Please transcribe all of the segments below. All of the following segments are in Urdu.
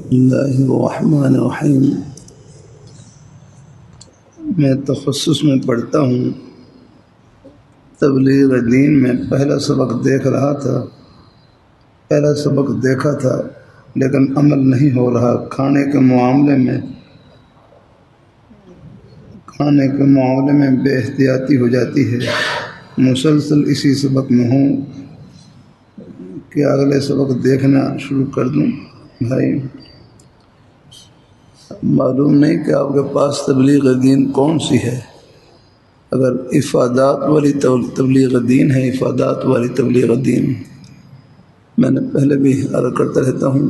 اللہ الرحمن الرحیم۔ میں تخصص میں پڑھتا ہوں، تبلیغ دین میں پہلا سبق دیکھا تھا لیکن عمل نہیں ہو رہا۔ کھانے کے معاملے میں بے احتیاطی ہو جاتی ہے۔ مسلسل اسی سبق میں ہوں، کیا اگلے سبق دیکھنا شروع کر دوں؟ بھائی معلوم نہیں کہ آپ کے پاس تبلیغ دین کون سی ہے۔ اگر افادات والی تبلیغ دین ہے، افادات والی تبلیغ دین، میں نے پہلے بھی عرض کرتا رہتا ہوں،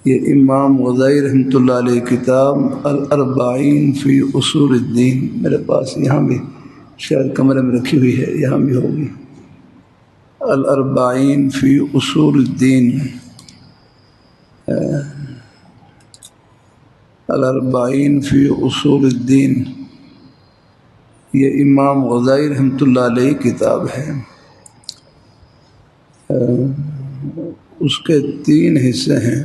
یہ امام غزالی رحمۃ اللہ علیہ کتاب الاربعین فی اصول الدین میرے پاس یہاں بھی شاید کمرے میں رکھی ہوئی ہے، یہاں بھی ہوگی۔ الاربعین فی اصول الدین، الاربعین فی اصول الدین، یہ امام غزالی رحمۃ اللہ علیہ کتاب ہے۔ اس کے 3 حصے ہیں۔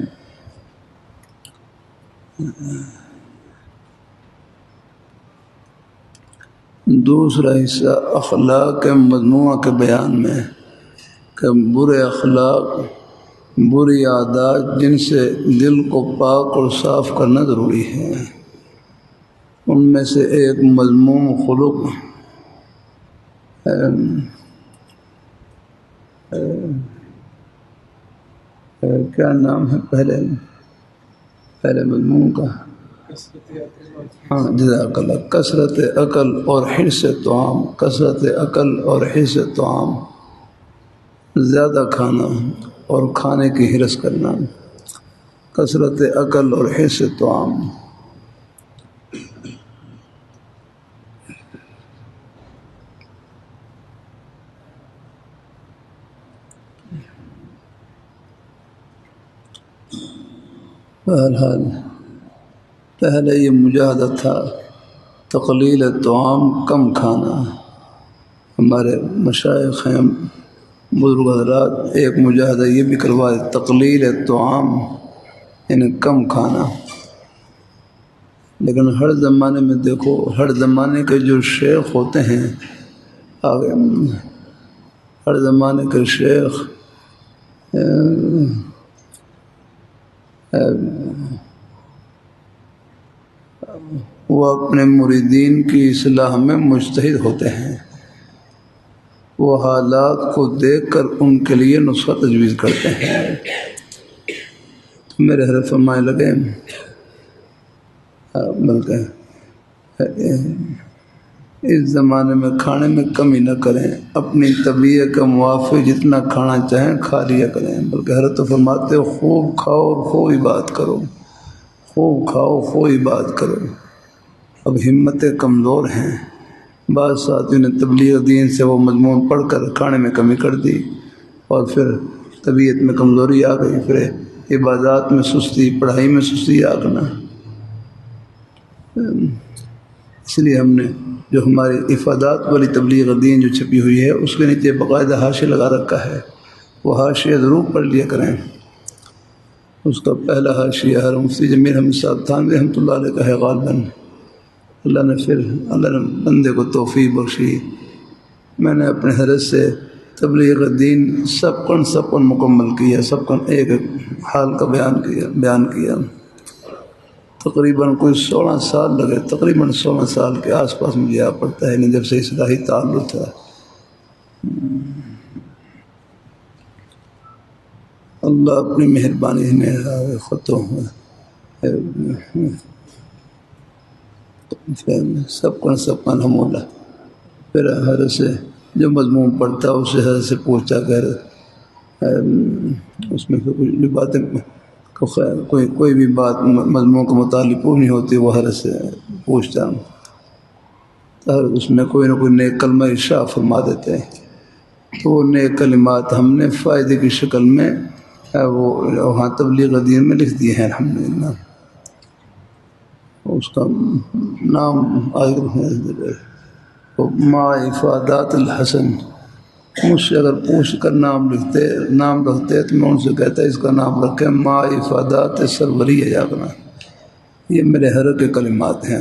دوسرا حصہ اخلاق مذمومہ کے بیان میں کہ برے اخلاق، بری عادات جن سے دل کو پاک اور صاف کرنا ضروری ہے، ان میں سے ایک مذموم خلق کیا نام ہے پہلے مضمون کا؟ جزاک اللہ۔ کثرت عقل اور حرص طعام، کثرت عقل اور حرص طعام، زیادہ کھانا اور کھانے کی حرص کرنا، کثرت عقل اور حرص طعام۔ بہرحال پہلے یہ مجاہدہ تھا تقلیل طعام، کم کھانا۔ ہمارے مشائخ ہیں، بزرگ حضرات، ایک مجاہدہ یہ بھی کروائے تقلیل طعام، یعنی کم کھانا۔ لیکن ہر زمانے میں دیکھو، ہر زمانے کے جو شیخ ہوتے ہیں، ہر زمانے کے شیخ وہ اپنے مریدین کی اصلاح میں مجتہد ہوتے ہیں۔ وہ حالات کو دیکھ کر ان کے لیے نسخہ تجویز کرتے ہیں۔ میرے حضرت فرمائے لگے بلکہ اس زمانے میں کھانے میں کمی نہ کریں، اپنی طبیعت کا موافق جتنا کھانا چاہیں کھا لیا کریں، بلکہ حضرت فرماتے خوب کھاؤ اور خوب عبادت کرو، خوب کھاؤ خوب عبادت کرو۔ اب ہمتیں کمزور ہیں، بعض ساتھیوں نے تبلیغ دین سے وہ مضمون پڑھ کر کھانے میں کمی کر دی، اور پھر طبیعت میں کمزوری آ گئی، پھر عبادات میں سستی، پڑھائی میں سستی آ گنا۔ اس لیے ہم نے جو ہماری افادات والی تبلیغ دین جو چھپی ہوئی ہے، اس کے نیچے باقاعدہ حاشیہ لگا رکھا ہے، وہ حاشیہ ضرور پڑھ لیا کریں۔ اس کا پہلا حاشیہ مفتی جمیل احمد صاحب تھانوی رحمۃ اللہ علیہ کا ہے غالباً۔ اللہ نے بندے کو توفیق بخشی، میں نے اپنے حضرت سے تبلیغ دین سب کن مکمل کیا، سب کن ایک حال کا بیان کیا۔ تقریباً کوئی 16 سال لگے، تقریباً 16 سال کے آس پاس مجھے آ پڑتا ہے، جب سے اصلاحی تعلق تھا۔ اللہ اپنی مہربانی میں سب کن الحمدللہ۔ پھر حضرت سے جو مضمون پڑھتا اسے حضرت سے پوچھا کر اس میں کچھ باتیں، کوئی بھی بات مضمون کے متعلق پوچھنی ہوتی وہ حضرت سے پوچھتا، حضرت اس میں کوئی نہ کوئی نیک کلمہ ارشاد فرما دیتے ہیں، تو وہ نیک کلمات ہم نے فائدے کی شکل میں وہ وہاں تبلیغ دین میں لکھ دیے ہیں الحمدللہ۔ اس کا نام ما افادات الحسن، مجھ سے اگر پوچھ کر نام رکھتے تو میں ان سے کہتا اس کا نام رکھیں ما افادات سروری یاغنا. یہ میرے حرق کے کلمات ہیں.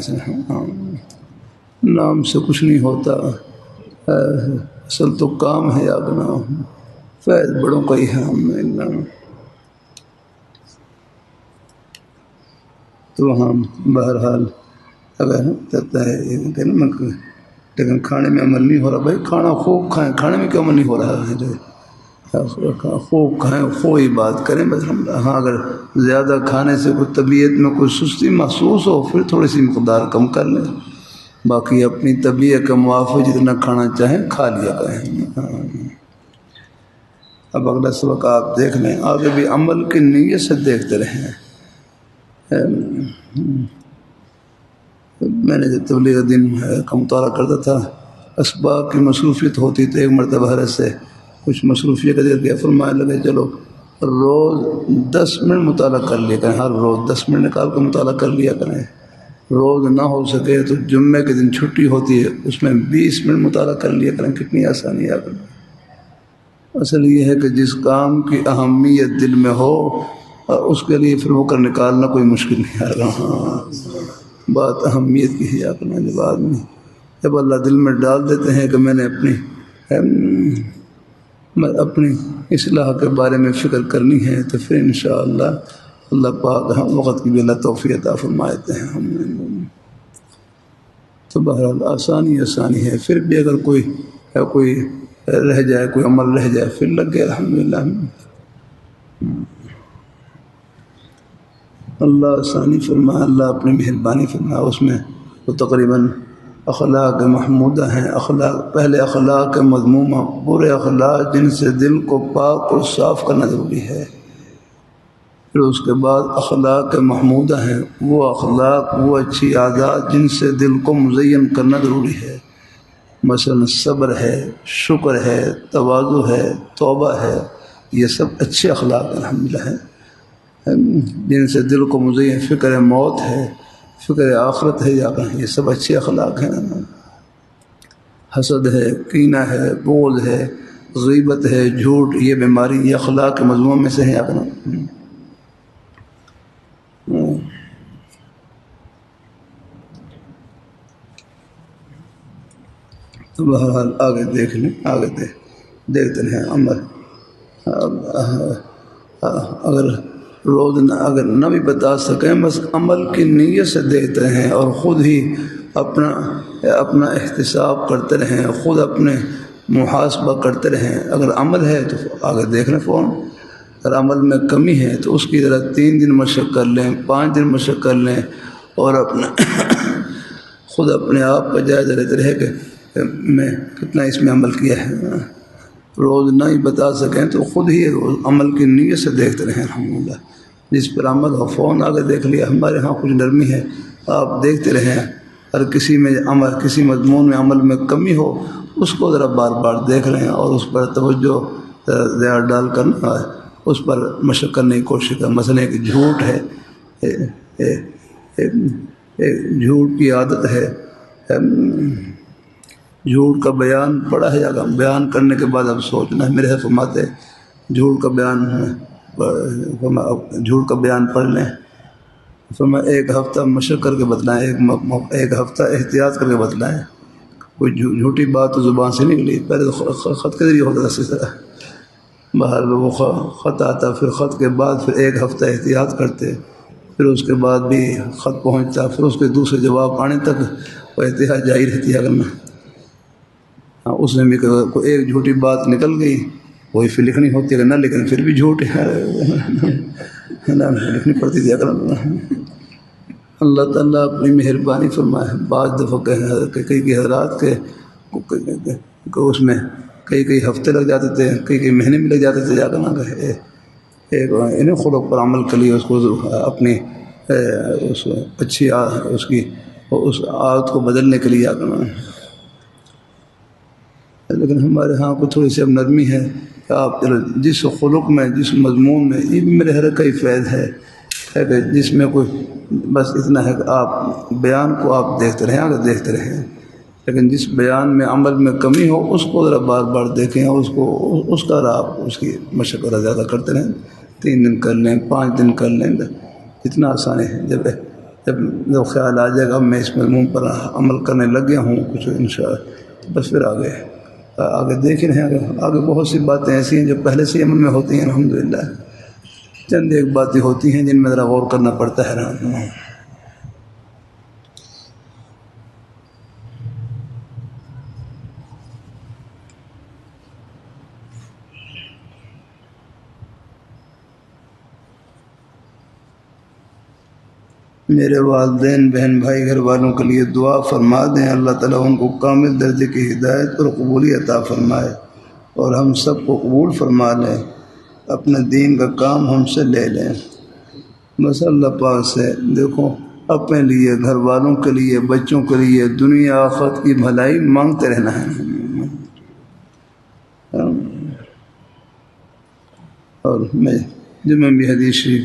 نام سے کچھ نہیں ہوتا، اصل تو کام ہے یاغنا. فیض بڑوں کا ہی ہے ہم. تو وہاں بہرحال اگر کہتا ہے لیکن کھانے میں عمل نہیں ہو رہا. بھائی کھانا خوب کھائیں، کھانے میں کیوں عمل نہیں ہو رہا ہے؟ خوب کھائیں، خوب ہی بات کریں بس. ہاں اگر زیادہ کھانے سے کوئی طبیعت میں کوئی سستی محسوس ہو پھر تھوڑی سی مقدار کم کر لیں. باقی اپنی طبیعت کے موافق جتنا کھانا چاہیں کھا لیا کریں. اب اگلا سبق آپ دیکھ لیں. آگے بھی عمل کی نیت سے دیکھتے رہیں. میں نے جب تبلیغ دین کا مطالعہ کرتا تھا، اسباق کی مصروفیت ہوتی تو ایک مرتبہ حضرت سے کچھ مصروفیت کا ذکر کیا. فرمانے لگے چلو روز 10 منٹ مطالعہ کر لیا کریں. ہر روز 10 منٹ نکال کر مطالعہ کر لیا کریں. روز نہ ہو سکے تو جمعے کے دن چھٹی ہوتی ہے اس میں 20 منٹ مطالعہ کر لیا کریں. کتنی آسانی آ کر. اصل یہ ہے کہ جس کام کی اہمیت دل میں ہو اس کے لیے پھر وہ کر نکالنا کوئی مشکل نہیں آ رہا. بات اہمیت کی ہے اپنا. جب آدمی جب اللہ دل میں ڈال دیتے ہیں کہ میں نے اپنی اصلاح کے بارے میں فکر کرنی ہے تو پھر انشاءاللہ اللہ پاک وقت کی بھی اللہ توفیق عطا فرماتے ہیں. تو بہرحال آسانی ہے. پھر بھی اگر کوئی رہ جائے، کوئی عمل رہ جائے پھر لگ گئے الحمدللہ. اللہ آسانی فرمائے، اللہ اپنی مہربانی فرمائے. اس میں تو تقریباً اخلاق محمودہ ہیں. پہلے اخلاق مذمومہ، برے اخلاق جن سے دل کو پاک اور صاف کرنا ضروری ہے. پھر اس کے بعد اخلاق محمودہ ہیں، وہ اخلاق، وہ اچھی عادات جن سے دل کو مزین کرنا ضروری ہے. مثلا صبر ہے، شکر ہے، تواضع ہے، توبہ ہے. یہ سب اچھے اخلاق الحمدللہ ہیں جن سے دل کو مزین. فکر موت ہے، فکر آخرت ہے، یہ سب اچھے اخلاق ہیں. حسد ہے، کینہ ہے، بغض ہے، غیبت ہے، جھوٹ، یہ بیماری، یہ اخلاق کے مضمون میں سے ہیں. تو بہرحال آگے دیکھ لیں. آگے دیکھتے ہیں عمل. اگر روز اگر نہ بھی بتا سکیں بس عمل کی نیت سے دیکھتے ہیں اور خود ہی اپنا احتساب کرتے رہیں، خود اپنے محاسبہ کرتے رہیں. اگر عمل ہے تو آگے دیکھ لیں فون. اگر عمل میں کمی ہے تو اس کی ذرا 3 دن مشق کر لیں، 5 دن مشق کر لیں اور خود اپنے آپ کا جائزہ لیتے رہے کہ میں کتنا اس میں عمل کیا ہے. روز نہ ہی بتا سکیں تو خود ہی روز عمل کی نیت سے دیکھتے رہیں الحمدللہ. جس پر عمل ہو فون آگے دیکھ لیا. ہمارے ہاں کچھ نرمی ہے، آپ دیکھتے رہیں. ہر کسی مضمون میں عمل میں کمی ہو اس کو ذرا بار بار دیکھ لیں اور اس پر توجہ زیادہ ڈال کر اس پر مشق کرنے کی کوشش کریں. مثلا ایک جھوٹ ہے، جھوٹ کی عادت ہے. جھوٹ کا بیان پڑا ہے، اگر بیان کرنے کے بعد اب سوچنا ہے. میرے حضرت فرماتے جھوٹ کا بیان پڑھ لیں. فرمایا 1 ہفتہ مشق کر کے بتلائیں، 1 ہفتہ احتیاط کر کے بتلائیں. کوئی جھوٹی بات تو زبان سے نکلی. پہلے تو خط کے ذریعے ہوتا تھا اسی طرح. باہر وہ خط آتا، پھر خط کے بعد پھر 1 ہفتہ احتیاط کرتے، پھر اس کے بعد بھی خط پہنچتا، پھر اس کے دوسرے جواب آنے تک وہ احتیاط جاری رہتی ہے. اگر میں اس میں بھی کوئی ایک جھوٹی بات نکل گئی وہی پھر لکھنی ہوتی ہے. نہ لیکن پھر بھی جھوٹ ہے نا، لکھنی پڑتی تھی. اگر اللہ تعالیٰ اپنی مہربانی فرمائے. بعض دفعہ کئی حضرات کے اس میں کئی ہفتے لگ جاتے تھے، کئی مہینے بھی لگ جاتے تھے. جا کر نہ کہے انہیں خلق پر عمل کے لیے اس کو اپنی اس اچھی اس عادت کو بدلنے کے لیے آ کر. لیکن ہمارے ہاں کو تھوڑی سی اب نرمی ہے کہ آپ جس خلق میں، جس مضمون میں، یہ بھی میرے ہر کئی فیض ہے کہ جس میں کوئی بس اتنا ہے کہ آپ بیان کو آپ دیکھتے رہیں، آگے دیکھتے رہیں. لیکن جس بیان میں عمل میں کمی ہو اس کو ذرا بار بار دیکھیں، اس کا آپ اس کی مشق زیادہ کرتے رہیں، 3 دن کر لیں، 5 دن کر لیں، اتنا آسان ہے۔ جب خیال آ جائے گا میں اس مضمون پر عمل کرنے لگ گیا ہوں کچھ انشاءاللہ، بس پھر آگے دیکھ رہے ہیں۔ آگے بہت سی باتیں ایسی ہیں جو پہلے سے عمل میں ہوتی ہیں الحمدللہ، چند ایک باتیں ہوتی ہیں جن میں ذرا غور کرنا پڑتا ہے۔ میرے والدین، بہن بھائی، گھر والوں کے لیے دعا فرما دیں، اللہ تعالیٰ ان کو کامل درجے کی ہدایت اور قبولی عطا فرمائے اور ہم سب کو قبول فرما لیں، اپنے دین کا کام ہم سے لے لیں۔ بس اللہ پاک سے دیکھو، اپنے لیے، گھر والوں کے لیے، بچوں کے لیے، دنیا آخرت کی بھلائی مانگتے رہنا ہے۔ اور میں جمعہ بھی حدیث شریف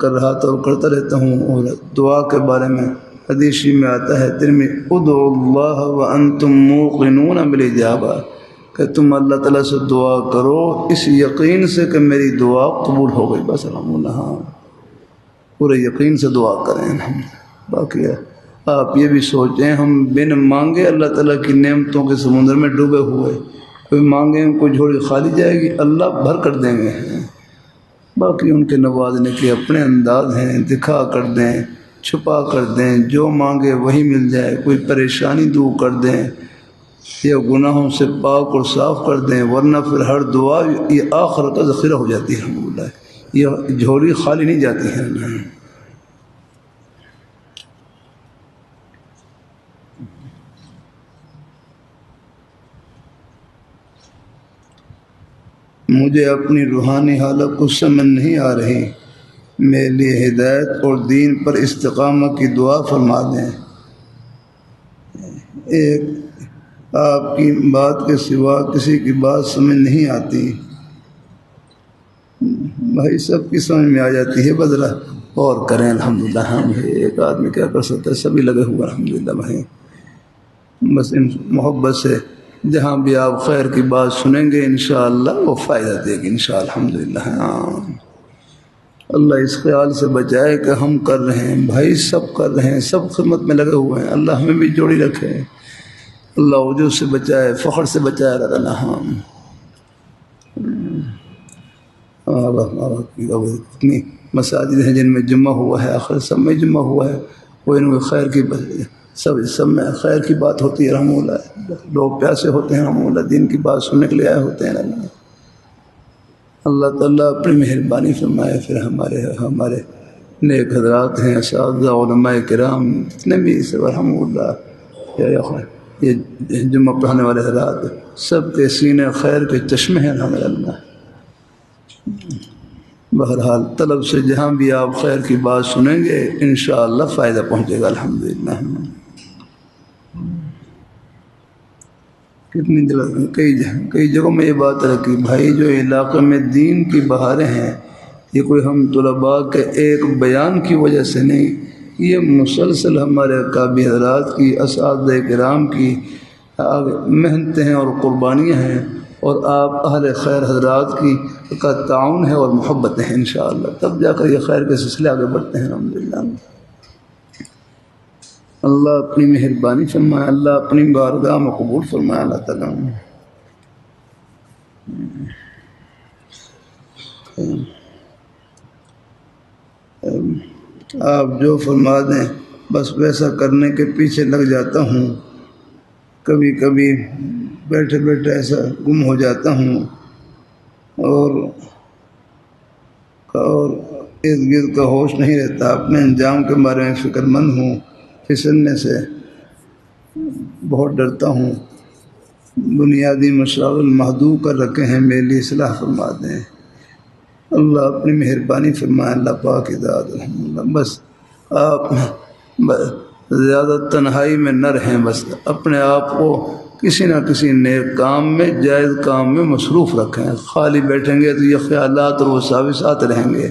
کر رہا تھا اور کرتا رہتا ہوں، اور دعا کے بارے میں حدیث شریف میں آتا ہے ادعوا اللہ وانتم موقنون بالاجابہ، کہ تم اللہ تعالیٰ سے دعا کرو اس یقین سے کہ میری دعا قبول ہو گئی۔ بس الحمدللہ، پورے یقین سے دعا کریں۔ باقی آپ یہ بھی سوچیں، ہم بن مانگے اللہ تعالیٰ کی نعمتوں کے سمندر میں ڈوبے ہوئے، کوئی مانگیں کوئی جھولی خالی جائے گی، اللہ بھر کر دیں گے۔ باقی ان کے نوازنے کے اپنے انداز ہیں، دکھا کر دیں، چھپا کر دیں، جو مانگے وہی مل جائے، کوئی پریشانی دور کر دیں یا گناہوں سے پاک اور صاف کر دیں، ورنہ پھر ہر دعا یہ آخرت کا ذخیرہ ہو جاتی ہے الحمدللہ، یہ جھولی خالی نہیں جاتی ہے۔ مجھے اپنی روحانی حالت کو سمجھ نہیں آ رہی، میرے لیے ہدایت اور دین پر استقامت کی دعا فرما دیں۔ ایک آپ کی بات کے سوا کسی کی بات سمجھ نہیں آتی، بھائی سب کی سمجھ میں آ جاتی ہے، بدلا اور کریں الحمدللہ۔ ہم ایک آدمی کیا کر سکتا ہے، سبھی لگے ہوئے الحمدللہ بھائی۔ بس ان محبت سے جہاں بھی آپ خیر کی بات سنیں گے انشاءاللہ وہ فائدہ دے گی انشاءاللہ الحمدللہ۔ اللہ اس خیال سے بچائے کہ ہم کر رہے ہیں، بھائی سب کر رہے ہیں، سب خدمت میں لگے ہوئے ہیں، اللہ ہمیں بھی جوڑی رکھے، اللہ عجوز سے بچائے، فخر سے بچائے اللہ۔ اتنی مساجد ہیں جن میں جمعہ ہوا ہے، آخر سب میں جمعہ ہوا ہے، کوئی نہ کوئی خیر کی سب میں خیر کی بات ہوتی ہے رحمہ اللہ، لوگ پیاسے ہوتے ہیں رحمہ اللہ، دین کی بات سننے کے لیے آئے ہوتے ہیں۔ اللہ تعالیٰ اپنی مہربانی فرمائے۔ پھر ہمارے نیک حضرات ہیں، اساتذہ علماء کرام جتنے بھی سب رحمہ اللہ، یہ جمعہ پڑھانے والے حضرات سب کے سینے خیر کے چشمے ہیں الحمد للہ۔ بہرحال طلب سے جہاں بھی آپ خیر کی بات سنیں گے انشاءاللہ فائدہ پہنچے گا الحمدللہ۔ کئی جگہوں میں یہ بات ہے کہ بھائی جو علاقے میں دین کی بہاریں ہیں، یہ کوئی ہم طلباء کے ایک بیان کی وجہ سے نہیں، یہ مسلسل ہمارے اکابر حضرات کی، اساتذہ کرام کی محنتیں ہیں اور قربانیاں ہیں، اور آپ اہل خیر حضرات کا تعاون ہے اور محبتیں ہیں انشاءاللہ، تب جا کر یہ خیر کے سلسلے آگے بڑھتے ہیں الحمدللہ۔ اللہ اپنی مہربانی فرمائے، اللہ اپنی بارگاہ میں قبول فرمائے اللہ تعالیٰ۔ آپ جو فرما دیں بس ویسا کرنے کے پیچھے لگ جاتا ہوں، کبھی کبھی بیٹھے بیٹھے ایسا گم ہو جاتا ہوں اور ارد گرد کا ہوش نہیں رہتا، اپنے انجام کے بارے میں فکر مند ہوں، پھسلنے سے بہت ڈرتا ہوں، بنیادی مشاغل محدود کر رکھے ہیں، میرے لیے اصلاح فرما دیں۔ اللہ اپنی مہربانی فرمائے، اللہ پاک ذات الحمدللہ۔ بس آپ زیادہ تنہائی میں نہ رہیں، بس اپنے آپ کو کسی نہ کسی نیک کام میں، جائز کام میں مصروف رکھیں، خالی بیٹھیں گے تو یہ خیالات اور وساوسات رہیں گے،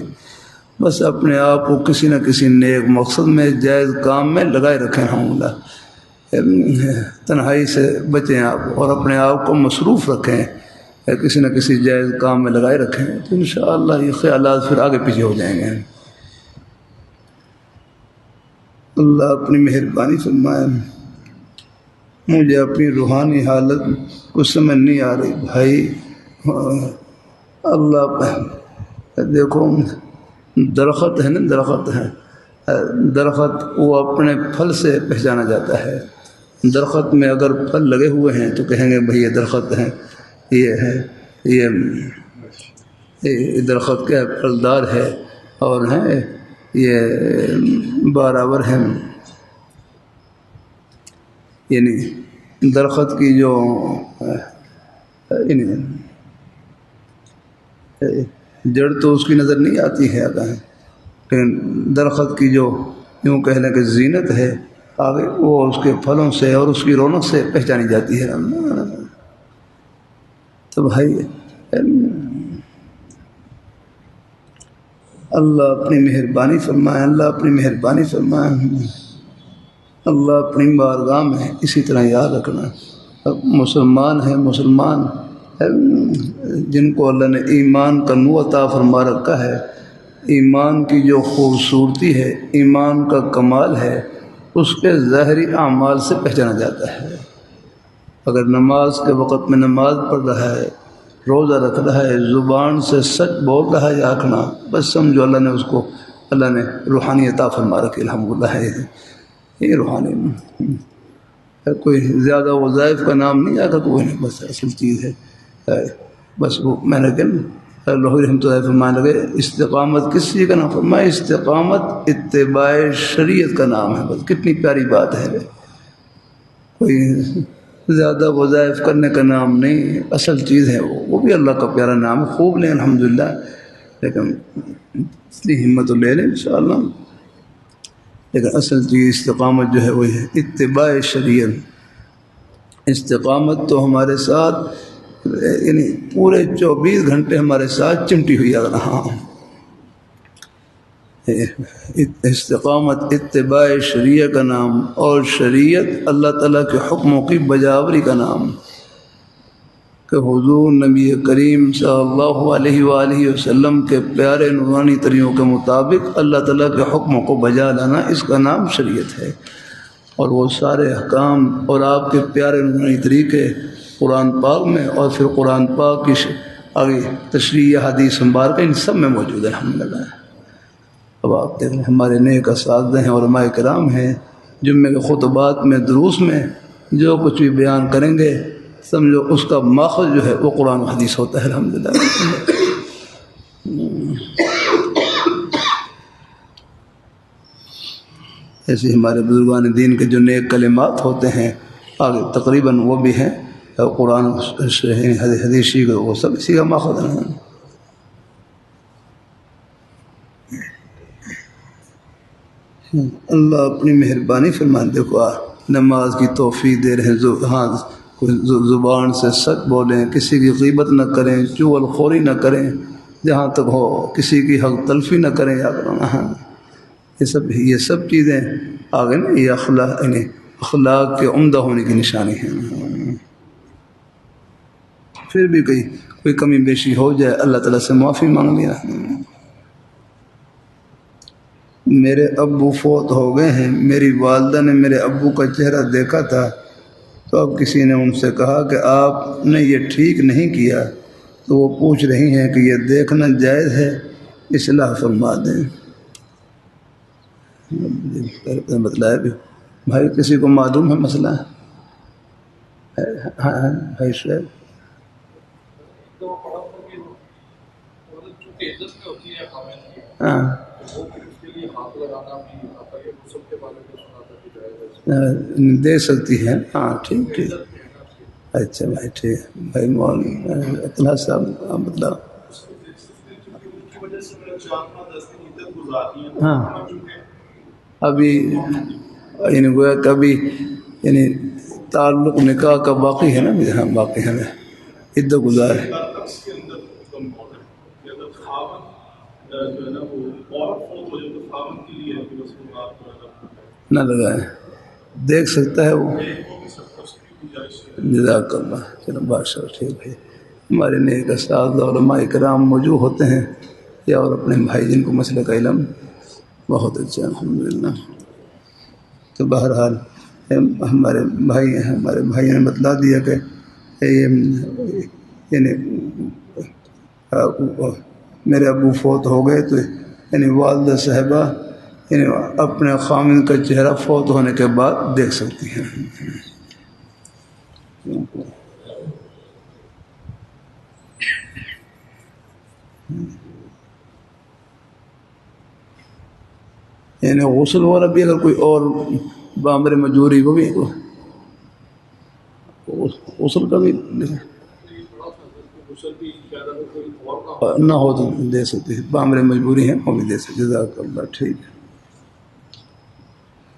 بس اپنے آپ کو کسی نہ کسی نیک مقصد میں، جائز کام میں لگائے رکھیں الحمدللہ۔ تنہائی سے بچیں آپ اور اپنے آپ کو مصروف رکھیں، کسی نہ کسی جائز کام میں لگائے رکھیں، تو انشاءاللہ یہ خیالات پھر آگے پیچھے ہو جائیں گے۔ اللہ اپنی مہربانی فرمائے۔ مجھے اپنی روحانی حالت کچھ سمجھ نہیں آ رہی بھائی۔ اللہ دیکھو، درخت ہے نا، درخت ہے، درخت وہ اپنے پھل سے پہچانا جاتا ہے۔ درخت میں اگر پھل لگے ہوئے ہیں تو کہیں گے بھئی یہ درخت ہے، یہ ہے، یہ درخت کیا پھلدار ہے اور ہے یہ بارآور ہے۔ یعنی درخت کی جو جڑ تو اس کی نظر نہیں آتی ہے آگاہ، لیکن درخت کی جو یوں کہہ لیں کہ زینت ہے آگے، وہ اس کے پھلوں سے اور اس کی رونق سے پہچانی جاتی ہے۔ تو بھائی اللہ اپنی مہربانی فرمائے، اللہ اپنی مہربانی فرمائے۔ اللہ اپنی بارگاہ میں اسی طرح یاد رکھنا، مسلمان ہیں، مسلمان جن کو اللہ نے ایمان کا نور عطا فرما رکھا ہے، ایمان کی جو خوبصورتی ہے، ایمان کا کمال ہے، اس کے ظاہری اعمال سے پہچانا جاتا ہے۔ اگر نماز کے وقت میں نماز پڑھ رہا ہے، روزہ رکھ رہا ہے، زبان سے سچ بول رہا ہے یا آنکھنا، بس سمجھو اللہ نے اس کو، اللہ نے روحانی عطا فرما رکھی، الحمدللہ ہے یہ روحانی۔ کوئی زیادہ وظائف کا نام نہیں آتا، کوئی نہیں، بس اصل چیز ہے بس وہ میں نے کہا لاہوری رحمۃ اللہ فرمانے لگے استقامت کس چیز کا نام؟ فرمایا استقامت اتباع شریعت کا نام ہے۔ بس کتنی پیاری بات ہے، کوئی زیادہ وظائف کرنے کا نام نہیں، اصل چیز ہے وہ بھی اللہ کا پیارا نام ہے، خوب لیں الحمدللہ، لیکن اتنی ہمت تو لے لیں انشاءاللہ، لیکن اصل چیز استقامت جو ہے وہی ہے اتباع شریعت۔ استقامت تو ہمارے ساتھ یعنی پورے 24 گھنٹے ہمارے ساتھ چمٹی ہوئی ہے۔ ہاں، استقامت اتباع شریعت کا نام، اور شریعت اللہ تعالیٰ کے حکموں کی بجاوری کا نام، کہ حضور نبی کریم صلی اللہ علیہ وآلہ وسلم کے پیارے نورانی طریقوں کے مطابق اللہ تعالیٰ کے حکموں کو بجا لانا، اس کا نام شریعت ہے۔ اور وہ سارے احکام اور آپ کے پیارے نورانی طریقے قرآن پاک میں، اور پھر قرآن پاک کی آگے تشریح حدیث مبارکہ، ان سب میں موجود ہے الحمدللہ۔ اب آپ دیکھ لیں ہمارے نیک اساتذہ ہیں، علماء کرام ہیں، جمعے کے خطبات میں، دروس میں جو کچھ بھی بیان کریں گے، سمجھو اس کا ماخذ جو ہے وہ قرآن و حدیث ہوتا ہے الحمدللہ۔ ایسے ہمارے بزرگان دین کے جو نیک کلمات ہوتے ہیں آگے تقریباً وہ بھی ہیں قرآن حدیثی کا، وہ سب اسی کا ماخذ ہے۔ اللہ اپنی مہربانی فرما، دیکھو نماز کی توفیق دے رہے ہیں، ہاں زبان سے سچ بولیں، کسی کی غیبت نہ کریں، چغل خوری نہ کریں، جہاں تک ہو کسی کی حق تلفی نہ کریں، ہاں یہ سب چیزیں آگے نا، یہ اخلاق کے عمدہ ہونے کی نشانی ہے۔ پھر بھی کوئی کمی بیشی ہو جائے اللہ تعالیٰ سے معافی مانگ لیا۔ میرے ابو فوت ہو گئے ہیں، میری والدہ نے میرے ابو کا چہرہ دیکھا تھا، تو اب کسی نے ان سے کہا کہ آپ نے یہ ٹھیک نہیں کیا، تو وہ پوچھ رہی ہیں کہ یہ دیکھنا جائز ہے، اصلاح فرما دیں۔ بتلایا بھی بھائی، کسی کو معلوم ہے مسئلہ؟ ہاں بھائی شعیب، ہاں دے سکتی ہے، ہاں ٹھیک ٹھیک، اچھا بھائی ٹھیک بھائی، اطلاع صاحب مطلب ہاں ابھی یعنی گویا کبھی یعنی تعلق نکاح کا باقی ہے نا، ہاں باقی ہے، عدت گزار ہے، نہ لگائے دیکھ سکتا ہے وہ. جزاک اللہ. چلو بادشاہ ٹھیک ہے. ہمارے نیک اساتذہ علماء کرام موجود ہوتے ہیں یا اور اپنے بھائی جن کو مسئلہ کا علم بہت اچھا الحمدللہ. تو بہرحال ہمارے بھائی نے بتلا دیا کہ یعنی میرے ابو فوت ہو گئے تو یعنی والدہ صاحبہ یعنی اپنے خامن کا چہرہ فوت ہونے کے بعد دیکھ سکتی ہیں. یعنی غسل وغیرہ بھی اگر کوئی اور بامر مجبوری کو بھی غسل کا بھی نہ ہو تو دے سکتے ہیں. بامر مجبوری ہیں وہ بھی دے سکتے. جزاک اللہ. ٹھیک ہے.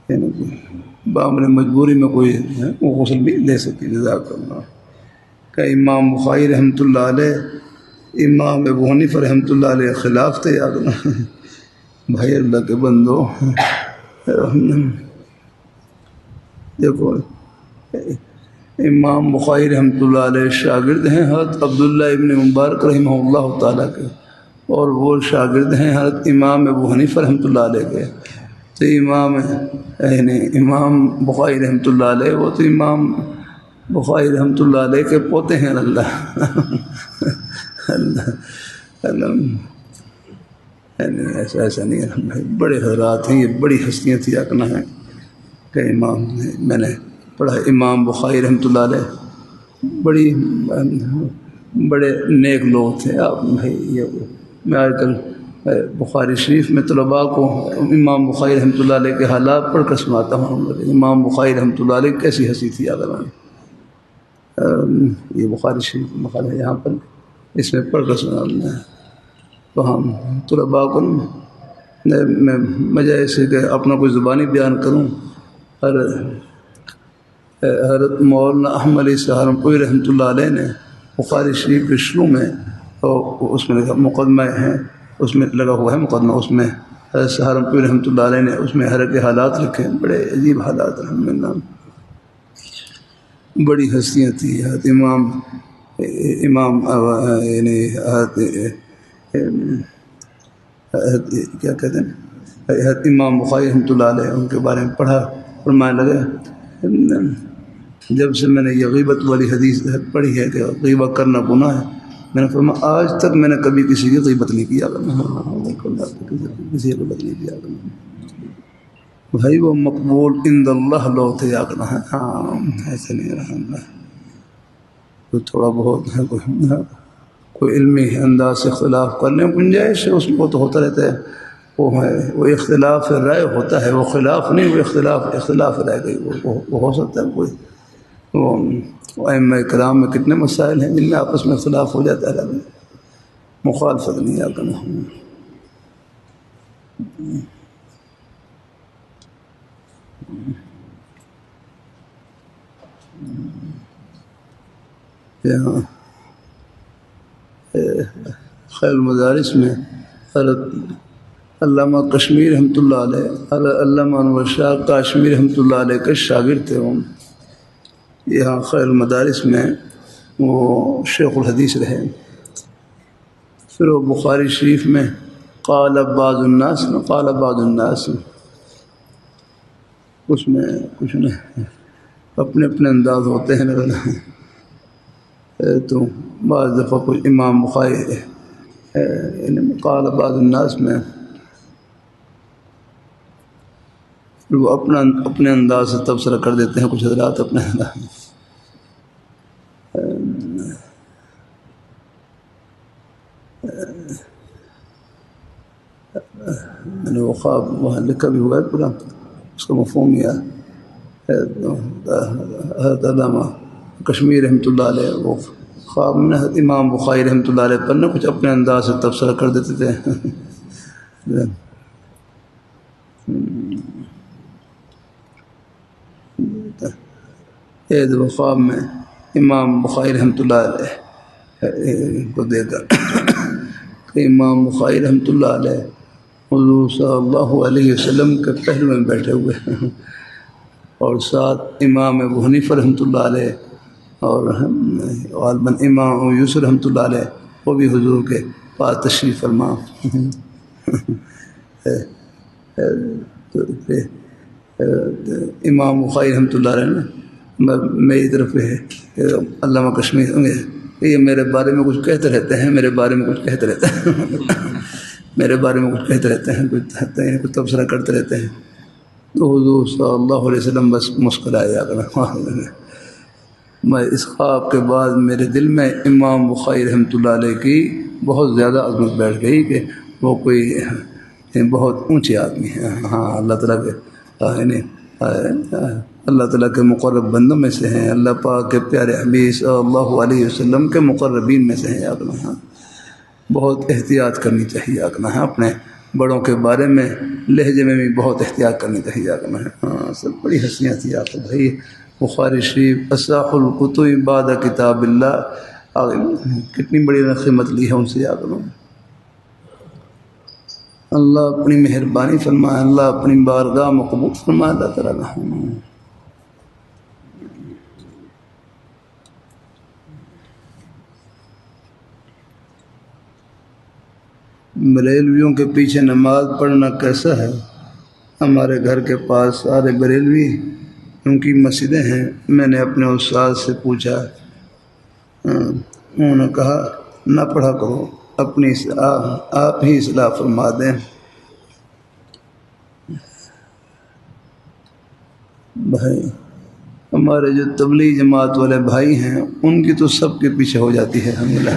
یعنی بامر مجبوری میں کوئی ہے وہ غسل بھی دے سکتی. جزاک اللہ. کہ امام بخاری رحمۃ اللہ علیہ امام ابو حنیفہ رحمۃ اللہ علیہ خلاف تھے. یاد نا بھائی اللہ کے بندو دیکھو امام بخاری رحمۃ اللہ علیہ شاگرد ہیں حضرت عبداللہ ابن مبارک رحمہ اللہ تعالیٰ کے، اور وہ شاگرد ہیں حضرت امام ابو حنیفہ رحمۃ اللہ علیہ کے. تو امام بخاری رحمۃ اللہ علیہ وہ تو امام بخاری رحمۃ اللہ علیہ کے پوتے ہیں. اللہ ایسا نہیں ہے. بڑے حضرات ہیں یہ، بڑی ہستیاں تھی اکنا ہے کہ امام میں نے پڑھا امام بخاری رحمۃ اللہ علیہ بڑے نیک لوگ تھے. آپ میں آج کل بخاری شریف میں طلباء کو امام بخاری رحمۃ اللہ علیہ کے حالات پڑھ کر سناتا ہوں. امام بخاری رحمۃ اللہ علیہ کیسی ہنسی تھی. اگر یہ بخاری شریف مقال ہے یہاں پر اس میں پڑھ کر سنا تو ہم طلباء کو میں مجھے ایسے کہ اپنا کوئی زبانی بیان کروں. حضرت مولانا احمد علی سہارنپوری رحمۃ اللہ علیہ نے بخاری شریف کے شروع میں اس میں مقدمہ ہیں، اس میں لگا ہوا ہے مقدمہ، اس میں حضرت سہارنپوری رحمۃ اللہ علیہ نے اس میں حضرت کے حالات لکھے. بڑے عجیب حالات الحمدللہ. بڑی ہستیاں تھیں. حضرت امام یعنی کیا کہتے ہیں حضرت امام بخاری رحمۃ اللہ علیہ ان کے بارے میں پڑھا. فرمانے لگے جب سے میں نے یہ غیبت والی حدیث پڑھی ہے کہ غیبت کرنا گناہ ہے، میں نے فرمایا آج تک میں نے کبھی کسی کی غیبت نہیں کیا. کسی کی غیبت نہیں کیا. بھائی وہ مقبول عند اللہ لو تھے. کرنا ہے ہاں ایسے نہیں رہا. کوئی تھوڑا بہت ہے کوئی علمی انداز سے اختلاف کرنے میں گنجائش ہے، اس میں وہ تو ہوتا رہتا ہے. وہ اختلاف رائے ہوتا ہے، وہ خلاف نہیں، وہ اختلاف رائے گئی وہ ہو سکتا ہے. کوئی وہ ائمہ کرام میں کتنے مسائل ہیں جن میں آپس میں اختلاف ہو جاتا ہے، مخالفت نہیں آ کرنا. یہاں خیر المدارس میں حضرت علامہ کشمیر رحمۃ اللہ علیہ، حضرت علامہ انور شاہ کاشمیر رحمۃ اللہ علیہ کے شاگرد تھے. وہ یہاں خیر المدارس میں وہ شیخ الحدیث رہے. پھر وہ بخاری شریف میں قال بعض الناس اس میں کچھ نہیں، اپنے انداز ہوتے ہیں. تو بعض دفعہ کوئی امام بخاری قال بعض الناس میں وہ اپنے انداز سے تبصرہ کر دیتے ہیں کچھ حضرات اپنے انداز میں. میں نے وہ خواب وہاں لکھا بھی ہوا ہے پورا، اس کا مفہوم یہ ہے. حضرت علامہ کشمیر رحمۃ اللہ علیہ وہ خواب میں حضرت امام بخاری رحمۃ اللہ علیہ پر کچھ اپنے انداز سے تبصرہ کر دیتے تھے. ایک خواب میں امام بخاری رحمۃ اللہ علیہ کو دے کر کہ امام بخاری رحمۃ اللہ علیہ حضور صلی اللہ علیہ وسلم کے پہلو میں بیٹھے ہوئے اور ساتھ امام ابو حنیفہ رحمۃ اللہ علیہ اور غالباً امام ابو یوسف رحمۃ اللہ علیہ وہ بھی حضور کے پاس تشریف فرما۔ امام بخاری رحمۃ اللہ علیہ نے میری طرف ہے علامہ کشمیر یہ میرے بارے میں کچھ کہتے رہتے ہیں، میرے بارے میں کچھ کہتے رہتے ہیں میرے بارے میں کچھ کہتے رہتے ہیں، کچھ تبصرہ کرتے رہتے ہیں، تو حضور صلی اللہ علیہ وسلم بس مسکرایا کرا۔ میں اس خواب کے بعد میرے دل میں امام بخاری رحمۃ اللہ علیہ کی بہت زیادہ عظمت بیٹھ گئی کہ وہ کوئی بہت اونچے آدمی ہیں، ہاں اللہ تعالیٰ کے اللہ تعالیٰ کے مقرب بندوں میں سے ہیں، اللہ پاک کے پیارے حبیب صلی اللہ علیہ وسلم کے مقربین میں سے ہیں۔ ہاں بہت احتیاط کرنی چاہیے ہے اپنے بڑوں کے بارے میں، لہجے میں بھی بہت احتیاط کرنی چاہیے ہے۔ ہاں سب بڑی ہنسیاں تھی آپ کو بھائی، بخاری شریف اصح الکتب بعد کتاب اللہ، کتنی بڑی قیمت لی ہے ان سے یاد کروں۔ اللہ اپنی مہربانی فرمائے، اللہ اپنی بارگاہ مقبول فرمائے اللہ تعالیٰ۔ بریلویوں کے پیچھے نماز پڑھنا کیسا ہے؟ ہمارے گھر کے پاس سارے بریلوی، ان کی مسجدیں ہیں، میں نے اپنے استاد سے پوچھا، انہوں نے کہا نہ پڑھا کرو، اپنی آپ ہی اصلاح فرما دیں۔ بھائی ہمارے جو تبلیغ جماعت والے بھائی ہیں ان کی تو سب کے پیچھے ہو جاتی ہے الحمدللہ۔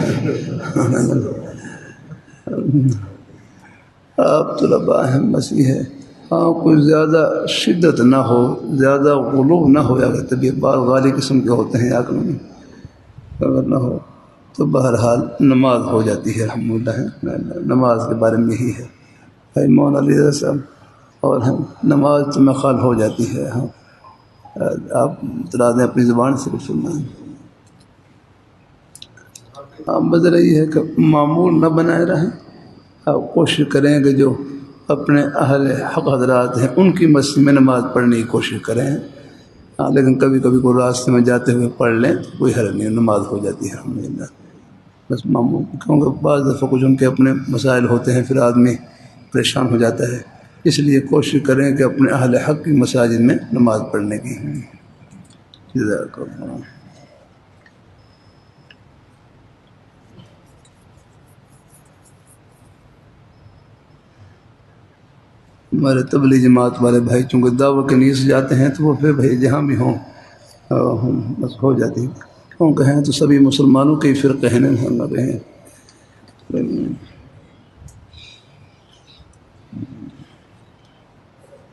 آپ طلباء ہیں مسیح ہے، ہاں کوئی زیادہ شدت نہ ہو، زیادہ غلو نہ ہو، اگر طبیعت بعض غالی قسم کے ہوتے ہیں اگر نہ ہو تو بہرحال نماز ہو جاتی ہے الحمدللہ۔ نماز کے بارے میں یہی ہے بھائی مولانا علی رضا صاحب، اور نماز تو میں خال ہو جاتی ہے۔ ہاں آپ بتلا دیں اپنی زبان سے کچھ سننا ہے۔ آپ بس رہی ہے کہ معمول نہ بنائے رہیں، آپ کوشش کریں کہ جو اپنے اہل حق حضرات ہیں ان کی مسجد میں نماز پڑھنے کی کوشش کریں، ہاں لیکن کبھی کبھی کوئی راستے میں جاتے ہوئے پڑھ لیں تو کوئی حرج نہیں، نماز ہو جاتی ہے الحمدللہ۔ بس معمول، کیونکہ بعض دفعہ کچھ ان کے اپنے مسائل ہوتے ہیں، پھر آدمی پریشان ہو جاتا ہے، اس لیے کوشش کریں کہ اپنے اہل حق کی مساجد میں نماز پڑھنے کی۔ جزاک اللہ۔ ہمارے تبلیغ جماعت والے بھائی چونکہ دعوت کے نیز جاتے ہیں تو وہ پھر بھائی جہاں بھی ہوں بس ہو جاتی ہے، کیوں کہیں تو سبھی مسلمانوں کے فرقے ہیں نہ رہیں۔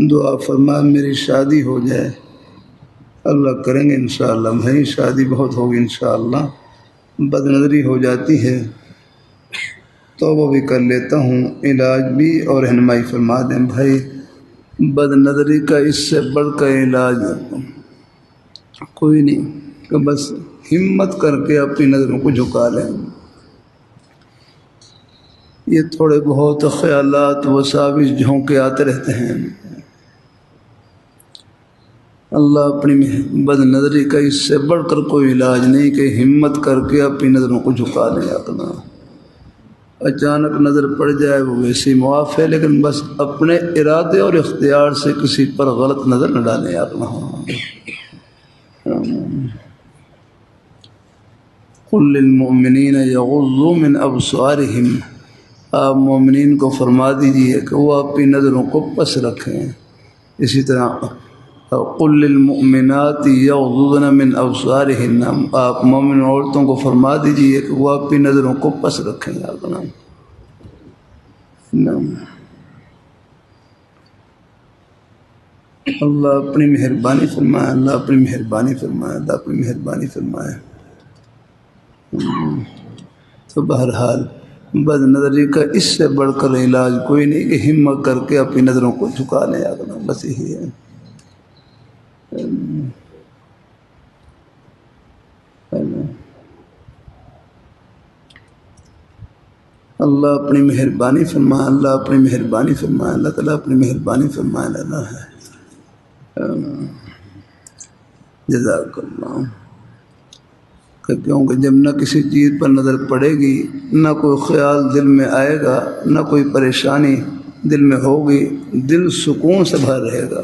دعا فرما میری شادی ہو جائے، اللہ کریں گے انشاءاللہ بھائی، شادی بہت ہوگی انشاءاللہ۔ بد نظری ہو جاتی ہے، توبہ بھی کر لیتا ہوں، علاج بھی اور رہنمائی فرما دیں بھائی۔ بد نظری کا اس سے بڑھ کر علاج کوئی نہیں کہ بس ہمت کر کے اپنی نظروں کو جھکا لیں۔ یہ تھوڑے بہت خیالات وساوس جھونکے آتے رہتے ہیں، اللہ اپنی بد نظری کا اس سے بڑھ کر کوئی علاج نہیں کہ ہمت کر کے اپنی نظروں کو جھکا لیں۔ اپنا اچانک نظر پڑ جائے وہ ویسی معاف ہے، لیکن بس اپنے ارادے اور اختیار سے کسی پر غلط نظر نہ ڈالیں۔ اپنا قل للمؤمنین یغضوا من ابصارہم، آپ مومنین کو فرما دیجئے کہ وہ اپنی نظروں کو پس رکھیں۔ اسی طرح قل للمؤمنات یغضضن من ابصارہن، آپ مومن عورتوں کو فرما دیجئے کہ وہ اپنی نظروں کو پس رکھیں۔ اللہ اپنی مہربانی فرمائے، اللہ اپنی مہربانی فرمائے، اللہ اپنی مہربانی فرمائے۔ تو بہرحال بد نظری کا اس سے بڑھ کر علاج کوئی نہیں کہ ہمت کر کے اپنی نظروں کو جھکا لیں۔ بس یہی ہے۔ اللہ اپنی مہربانی فرمائے، اللہ اپنی مہربانی فرمائے، اللہ تعالیٰ اپنی مہربانی فرمائے۔ اللہ ہے جزاک اللہ. کہ کیونکہ جب نہ کسی چیز پر نظر پڑے گی، نہ کوئی خیال دل میں آئے گا، نہ کوئی پریشانی دل میں ہوگی، دل سکون سے بھر رہے گا.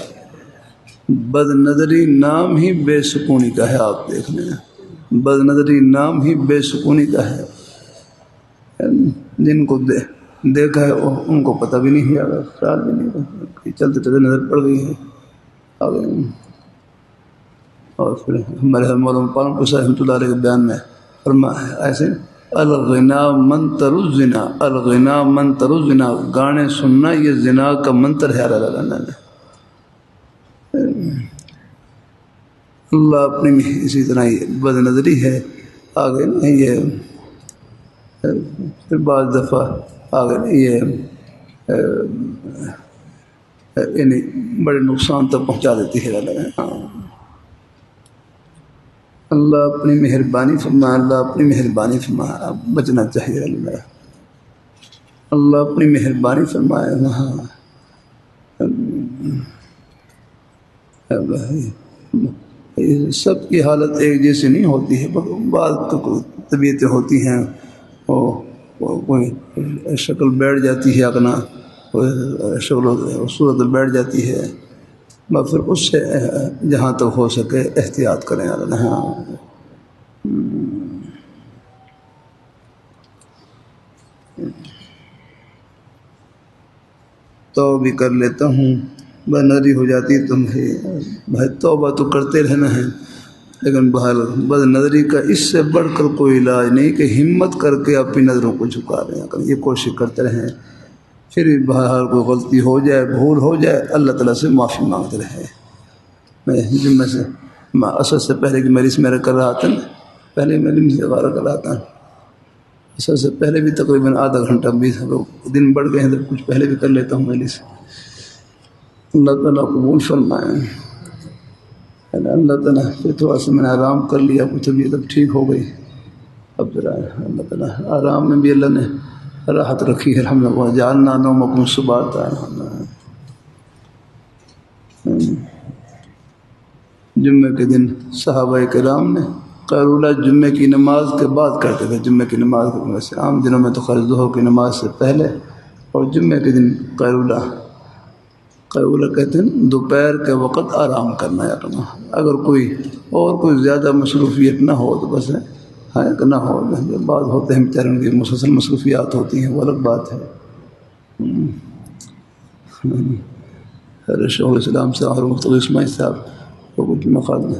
بد نظری نام ہی بے سکونی کا ہے. آپ دیکھ لیں، بد نظری نام ہی بے سکونی کا ہے. جن کو دیکھا ہے ان کو پتہ بھی نہیں آگا، خیال بھی نہیں ہوگا، چلتے چلتے نظر پڑ گئی ہے آگے. اور پھر ہمارے مولانا پالم پرساد رحمۃ اللہ علیہ کے بیان میں فرمایا ہے ایسے: الغنا منتر الزنا، الغنا منتر الزنا، گانے سننا یہ زنا کا منتر ہے. اللہ اپنی اسی طرح یہ بد نظری ہے آگے نہیں. یہ پھر بعض دفعہ آگے یہ یعنی بڑے نقصان تک پہنچا دیتی ہے. اللہ اپنی مہربانی فرمائے، اللہ اپنی مہربانی فرمائے. بچنا چاہیے اللہ اپنی مہربانی فرمائے. سب کی حالت ایک جیسی نہیں ہوتی ہے. بعض طبیعتیں ہوتی ہیں، کوئی شکل بیٹھ جاتی ہے، اپنا شکل صورت بیٹھ جاتی ہے. پھر اس سے جہاں تک ہو سکے احتیاط کریں. تو بھی کر لیتا ہوں، بد نظری ہو جاتی تو بھائی توبہ تو کرتے رہنا ہے، لیکن بہرحال بد نظری کا اس سے بڑھ کر کوئی علاج نہیں کہ ہمت کر کے اپنی نظروں کو جھکا دیں. یہ کوشش کرتے رہیں، پھر بہرحال کوئی غلطی ہو جائے، بھول ہو جائے، اللہ تعالیٰ سے معافی مانگتے رہے. میں جمعہ سے اثر سے پہلے کی مجلس میرا کر رہا تھا نا، پہلے مجلس سے غارہ کر رہا تھا، اثر سے پہلے بھی تقریباً آدھا گھنٹہ 20 دن بڑھ گئے ہیں تو کچھ پہلے بھی کر لیتا ہوں مجلس. اللہ تعالیٰ قبول فرمائیں. اللہ تعالیٰ پھر تھوڑا سا میں نے آرام کر لیا، کچھ طبیعت اب ٹھیک ہو گئی. اب ذرا اللہ تعالیٰ آرام میں بھی اللہ نے راحت رکھی ہے. الحمدللہ جعلنا نومکم سباتا. جمعے کے دن صحابہ کرام نے قیلولہ جمعے کی نماز کے بعد کرتے تھے. جمعے کی نماز ویسے عام دنوں میں تو خیر ظہر کی نماز سے پہلے، اور جمعے کے دن قیلولہ کہتے ہیں دوپہر کے وقت آرام کرنا ہے اپنا. اگر کوئی زیادہ مصروفیت نہ ہو تو بس ہے کہ نہ ہو. بعض ہوتے ہیں بیچارے ان کی مسلسل مصروفیات ہوتی ہیں، وہ الگ بات ہے. شیخ الاسلام سے اور مفتی اسماعیل صاحب کو کچھ مقال میں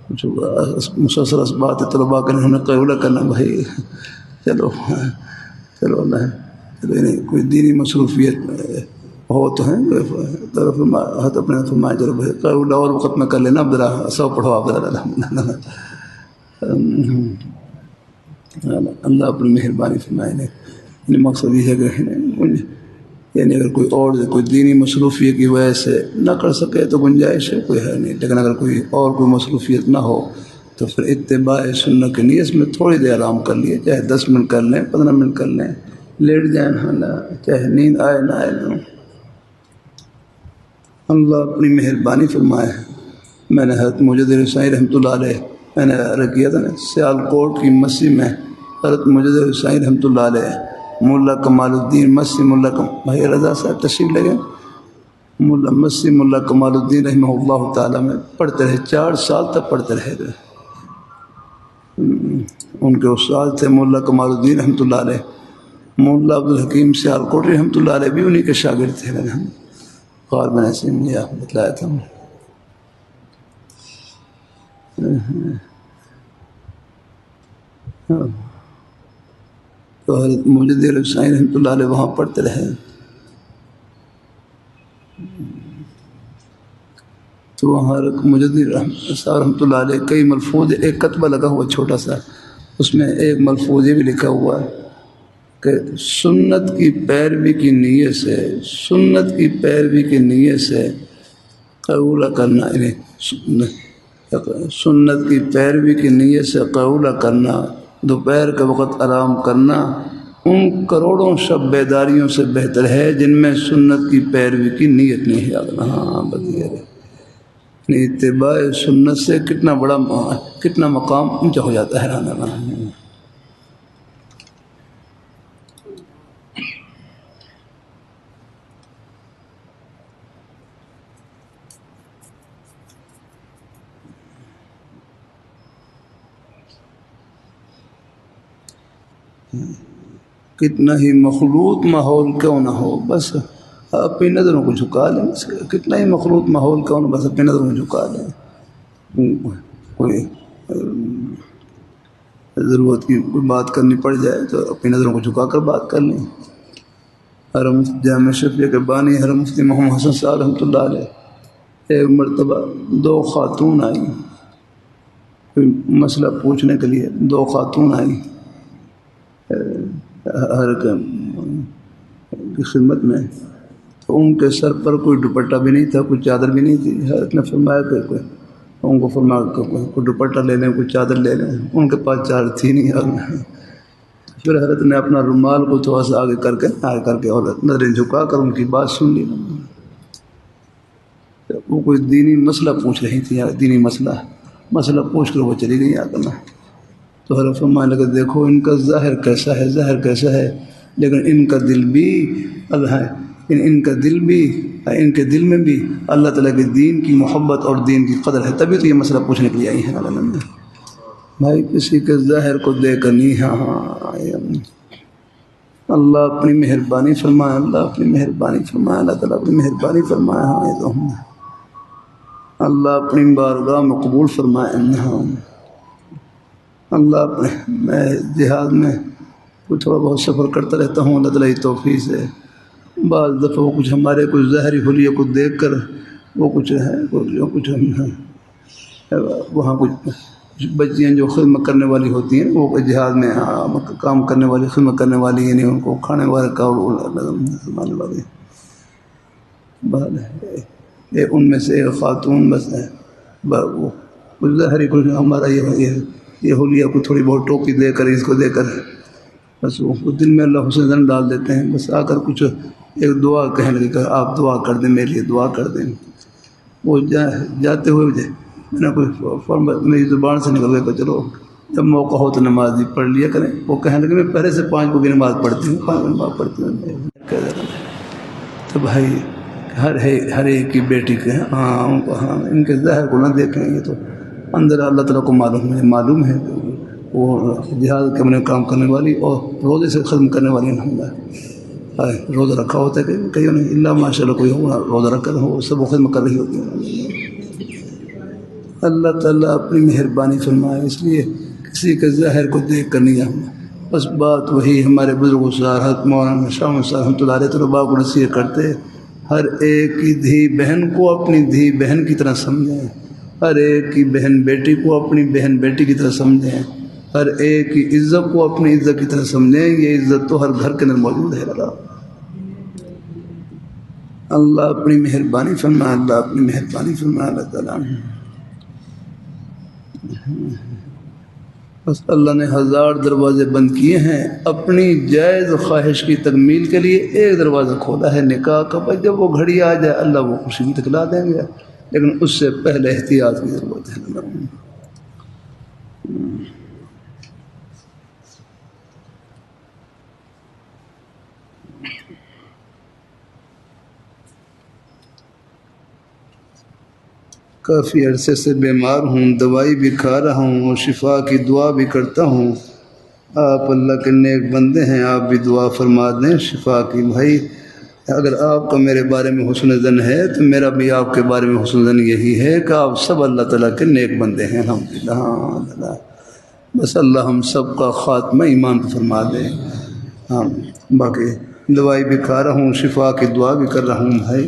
کچھ مسلسل اسبات طلباء کے انہوں نے قیلولہ کرنا. بھائی چلو اللہ چلو، کوئی دینی مصروفیت ہو تو ہیں طرف ہاتھ اپنے فرمائے چلو بھائی قیلولہ اور وقت میں کر لینا. اب ذرا سو پڑھو آپ ذرا. اللہ اپنی مہربانی فرمائے. مقصد یہ ہے کہ یعنی اگر کوئی دینی مصروفیت کی وجہ سے نہ کر سکے تو گنجائش ہے، کوئی ہے نہیں. لیکن اگر کوئی مصروفیت نہ ہو تو پھر اتباع سنت کی نیت میں تھوڑی دیر آرام کر لیے، چاہے 10 منٹ کر لیں، 15 منٹ کر لیں، لیٹ جائیں، چاہے نیند آئے نہ آئے. اللہ اپنی مہربانی فرمائے. میں نے حضرت مجد رسائی رحمۃ اللہ علیہ میں نے عرض کیا تھا نا، سیالکوٹ کی مسجد میں حضرت مجد رسائی رحمۃ اللہ علیہ، ملا کمال الدین مسجد ملا بھائی رضا صاحب تشریف لے گئے، مسجد ملا کمال الدین رحمہ اللہ تعالیٰ میں پڑھتے رہے. 4 سال تک پڑھتے رہے. ان کے استاد تھے ملا کمال الدین رحمۃ اللہ علیہ. ملا عبدالحکیم سیالکوٹ رحمۃ اللہ علیہ بھی انہی کے شاگرد تھے. اور میں نے بتلایا تھا. تو حضرت مجد رسائی رحمۃ اللہ علیہ وہاں پڑھتے رہے. تو وہاں مجد رحمۃ اللہ علیہ کئی ملفوظ، ایک کتبہ لگا ہوا چھوٹا سا، اس میں ایک ملفوظ یہ بھی لکھا ہوا ہے کہ سنت کی پیروی کی نیت سے قیلولہ کرنا، یعنی سنت کی پیروی کی نیت سے قیلولہ کرنا، دوپہر کے وقت آرام کرنا ان کروڑوں شب بیداریوں سے بہتر ہے جن میں سنت کی پیروی کی نیت نہیں ہے. ہاں بدیے اتباع سنت سے کتنا مقام اونچا ہو جاتا ہے رانا کتنا ہی مخلوط ماحول کیوں نہ ہو، بس اپنی نظروں کو جھکا لیں، کتنا ہی مخلوط ماحول کیوں نہ، بس اپنی نظروں کو جھکا لیں۔ کوئی ضرورت کی کوئی بات کرنی پڑ جائے تو اپنی نظروں کو جھکا کر بات کر لیں۔ حرم جامع شفیع کے بانی حرم مفتی محمد حسن صاحب رحمۃ اللہ علیہ، ایک مرتبہ 2 خاتون آئیں کوئی مسئلہ پوچھنے کے لیے، 2 خاتون آئیں ہر کی خدمت میں، تو ان کے سر پر کوئی دوپٹہ بھی نہیں تھا، کوئی چادر بھی نہیں تھی۔ حضرت نے فرمایا کہ ان کو فرمایا کہ کوئی دوپٹہ لے لیں، کوئی چادر لے لیں، ان کے پاس چادر تھی نہیں۔ پھر حضرت نے اپنا رومال کو تھوڑا سا آگے کر کے اور نظریں جھکا کر ان کی بات سن لی۔ وہ کوئی دینی مسئلہ پوچھ رہی تھی، دینی مسئلہ پوچھ کر وہ چلی گئی آگے۔ تو حضرت فرمانے لگے دیکھو ان کا ظاہر کیسا ہے لیکن ان کا دل بھی اللہ ہے، ان کے دل میں بھی اللہ تعالیٰ کے دین کی محبت اور دین کی قدر ہے، تبھی تو یہ مسئلہ پوچھنے کے لیے آئی ہیں۔ بھائی کسی کے ظاہر کو دے کر نہیں، اللہ اپنی مہربانی فرمائے، اللہ تعالیٰ اپنی مہربانی فرمائے، اللہ اپنی بارگاہ میں قبول فرمائے۔ اللہ میں جہاد میں تھوڑا بہت سفر کرتا رہتا ہوں، اللہ تعالیٰ کی توفیق سے بعض دفعہ وہ کچھ ہمارے کچھ ظاہری حلیے کو دیکھ کر وہ کچھ وہاں کچھ بچیاں جو خدمت کرنے والی ہوتی ہیں، وہ جہاد میں کام کرنے والی، خدمت کرنے والی، یعنی ان کو کھانے والے والی ان میں سے ایک خاتون بس ہے، وہ کچھ ظاہری کچھ ہمارا یہ حلیہ کو تھوڑی بہت ٹوپی دے کر، اس کو دے کر بس وہ دل میں اللہ حسن زن ڈال دیتے ہیں، بس آ کر کچھ ایک دعا کہنے لگے کہ آپ دعا کر دیں، میرے لیے دعا کر دیں۔ وہ جاتے ہوئے میں نے کوئی میری زبان سے نکل گیا کہ چلو جب موقع ہو تو نماز بھی پڑھ لیا کریں۔ وہ کہنے لگے میں پہلے سے 5 کو بھی نماز پڑھتی ہوں، 5 نماز پڑھتی ہوں۔ تو بھائی ہر ایک کی بیٹی کے ان کے ظاہر کو نہ دیکھیں، یہ تو اندر اللہ تعالیٰ کو معلوم ہے وہ جہاد کے اپنے کام کرنے والی اور روزے سے ختم کرنے والی الحمدللہ روزہ رکھا ہوتا ہے کہیں نہیں، اللہ ماشاء اللہ کوئی ہو روزہ رکھ کر ہو، سب وہ خدمت کر رہی ہوتی ہے۔ اللہ تعالیٰ اپنی مہربانی فرمائے، اس لیے کسی کے ظاہر کو دیکھ کر نہیں آنا، بس بات وہی ہمارے بزرگوں سے حضرت مولانا شاہ محمد صاحب رحمۃ اللہ علیہ طلباء کو نصیحت کرتے، ہر ایک کی دھی بہن کو اپنی دھی بہن کی طرح سمجھیں، ہر ایک کی بہن بیٹی کو اپنی بہن بیٹی کی طرح سمجھیں، ہر ایک کی عزت کو اپنی عزت کی طرح سمجھیں۔ یہ عزت تو ہر گھر کے اندر موجود ہے۔ اللہ اپنی مہربانی فرمائے، اللہ اپنی مہربانی فرمائے، اللہ تعالیٰ بس اللہ نے 1000 دروازے بند کیے ہیں، اپنی جائز خواہش کی تکمیل کے لیے ایک دروازہ کھولا ہے نکاح کا، بس جب وہ گھڑی آ جائے اللہ وہ خوشی بھی دکھلا دیں گے، لیکن اس سے پہلے احتیاط کی ضرورت ہے۔ کافی عرصے سے بیمار ہوں، دوائی بھی کھا رہا ہوں اور شفا کی دعا بھی کرتا ہوں، آپ اللہ کے نیک بندے ہیں، آپ بھی دعا فرما دیں شفا کی۔ بھائی اگر آپ کا میرے بارے میں حسن ظن ہے تو میرا بھی آپ کے بارے میں حسن ظن یہی ہے کہ آپ سب اللہ تعالیٰ کے نیک بندے ہیں الحمدللہ۔ بس اللہ ہم سب کا خاتمہ ایمان پہ فرما دے۔ باقی دوائی بھی کھا رہا ہوں، شفا کی دعا بھی کر رہا ہوں۔ بھائی